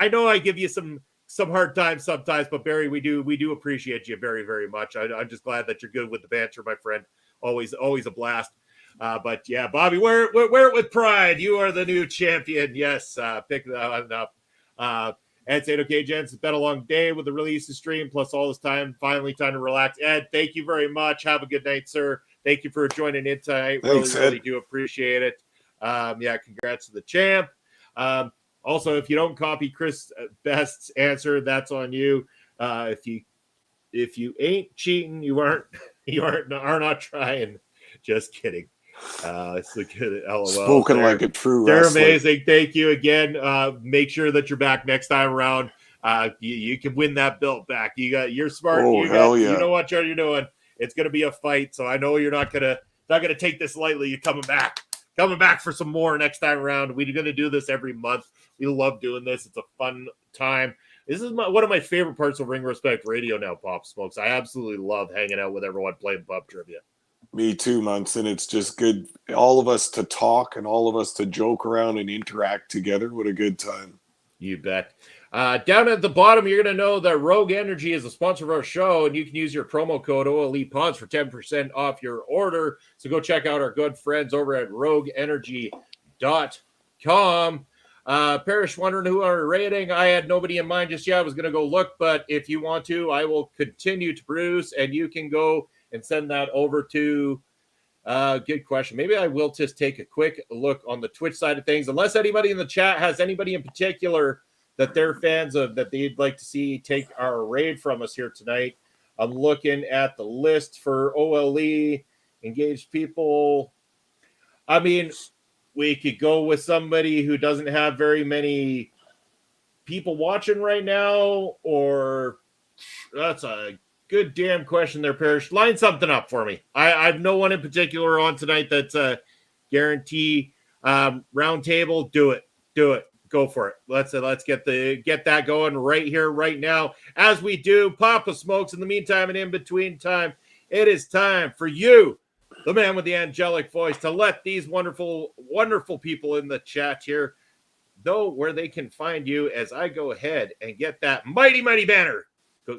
know I give you some hard times sometimes, but Barry, we do appreciate you very, very much. I'm just glad that you're good with the banter, my friend. Always a blast. But yeah, Bobby, wear it with pride. You are the new champion. Yes, pick that up. Ed said, okay, gents, it's been a long day with the release of stream, plus all this time. Finally, time to relax. Ed, thank you very much. Have a good night, sir. Thank you for joining in tonight. Thanks, really do appreciate it. Yeah, congrats to the champ. Also, if you don't copy Chris Best's answer, that's on you. If you ain't cheating, you are not trying. Just kidding. It's a good LOL. Spoken there. Like a true They're wrestler. amazing. Thank you again. Make sure that you're back next time around. you can win that belt back. You're smart. You know what you're doing. It's going to be a fight. So I know you're not going to take this lightly. You're coming back for some more next time around. We're going to do this every month. We love doing this. It's a fun time. This is one of my favorite parts of Ring Respect Radio now, Pop Smokes. I absolutely love hanging out with everyone playing pub trivia. Me too, Munson. It's just good, all of us to talk and all of us to joke around and interact together. What a good time. You bet. Down at the bottom, you're going to know that Rogue Energy is a sponsor of our show, and you can use your promo code OLEPODS for 10% off your order. So go check out our good friends over at rogueenergy.com. Parrish wondering who are rating. I had nobody in mind just yet. I was going to go look, but if you want to, I will continue to produce, and you can go and send that over to good question. Maybe I will just take a quick look on the Twitch side of things, unless anybody in the chat has anybody in particular that they're fans of that they'd like to see take our raid from us here tonight. I'm looking at the list for OLE, engaged people. I mean, we could go with somebody who doesn't have very many people watching right now, or that's a good damn question there, Parrish. Line something up for me. I have no one in particular on tonight that's a guarantee. Round table, do it. Go for it. Let's get that going right here, right now. As we do, Papa Smokes. In the meantime and in between time, it is time for you, the man with the angelic voice, to let these wonderful, wonderful people in the chat here know where they can find you as I go ahead and get that mighty, mighty banner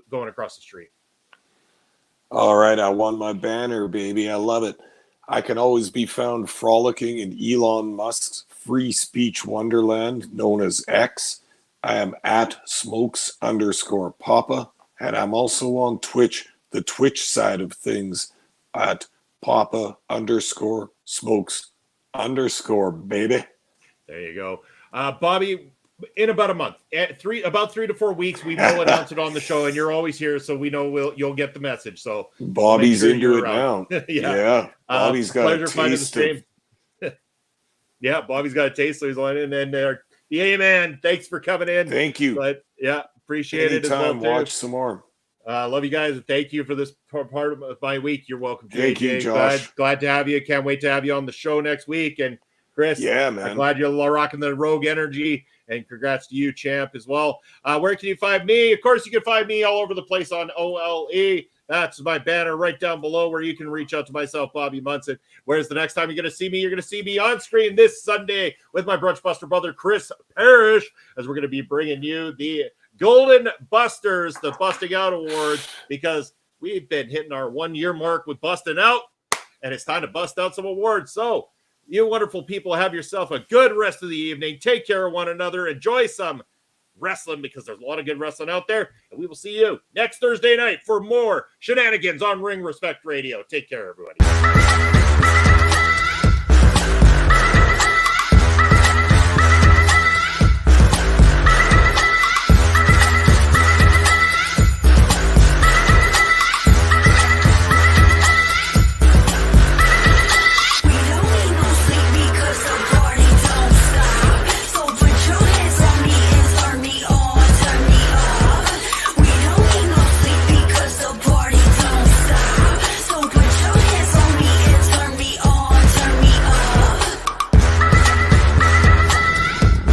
going across the street. All right, I won my banner, baby. I love it. I can always be found frolicking in Elon Musk's free speech wonderland known as X. I am at smokes_papa, and I'm also on Twitch, the Twitch side of things, at papa_smokes_, baby. There you go. Bobby, in about a month, about 3 to 4 weeks, we will announce it on the show, and you're always here, so we know you'll get the message. So Bobby's into it now. Yeah. Bobby's got a taste of... Yeah, Bobby's got a taste, so he's on in. And yeah, man, thanks for coming in. Thank you. But yeah, appreciate it as well. Watch some more. Love you guys. Thank you for this part of my week. You're welcome. Thank you, Josh. Glad to have you. Can't wait to have you on the show next week. And Chris, yeah, man, I'm glad you're rocking the Rogue Energy. And congrats to you, champ, as well. Where can you find me? Of course, you can find me all over the place on OLE. That's my banner right down below where you can reach out to myself, Bobby Munson. Whereas the next time you're going to see me, you're going to see me on screen this Sunday with my Brunch Buster brother, Chris Parrish, as we're going to be bringing you the Golden Busters, the Busting Out Awards, because we've been hitting our 1-year mark with busting out, and it's time to bust out some awards. So, you wonderful people, have yourself a good rest of the evening. Take care of one another. Enjoy some wrestling, because there's a lot of good wrestling out there. And we will see you next Thursday night for more shenanigans on Ring Respect Radio. Take care, everybody.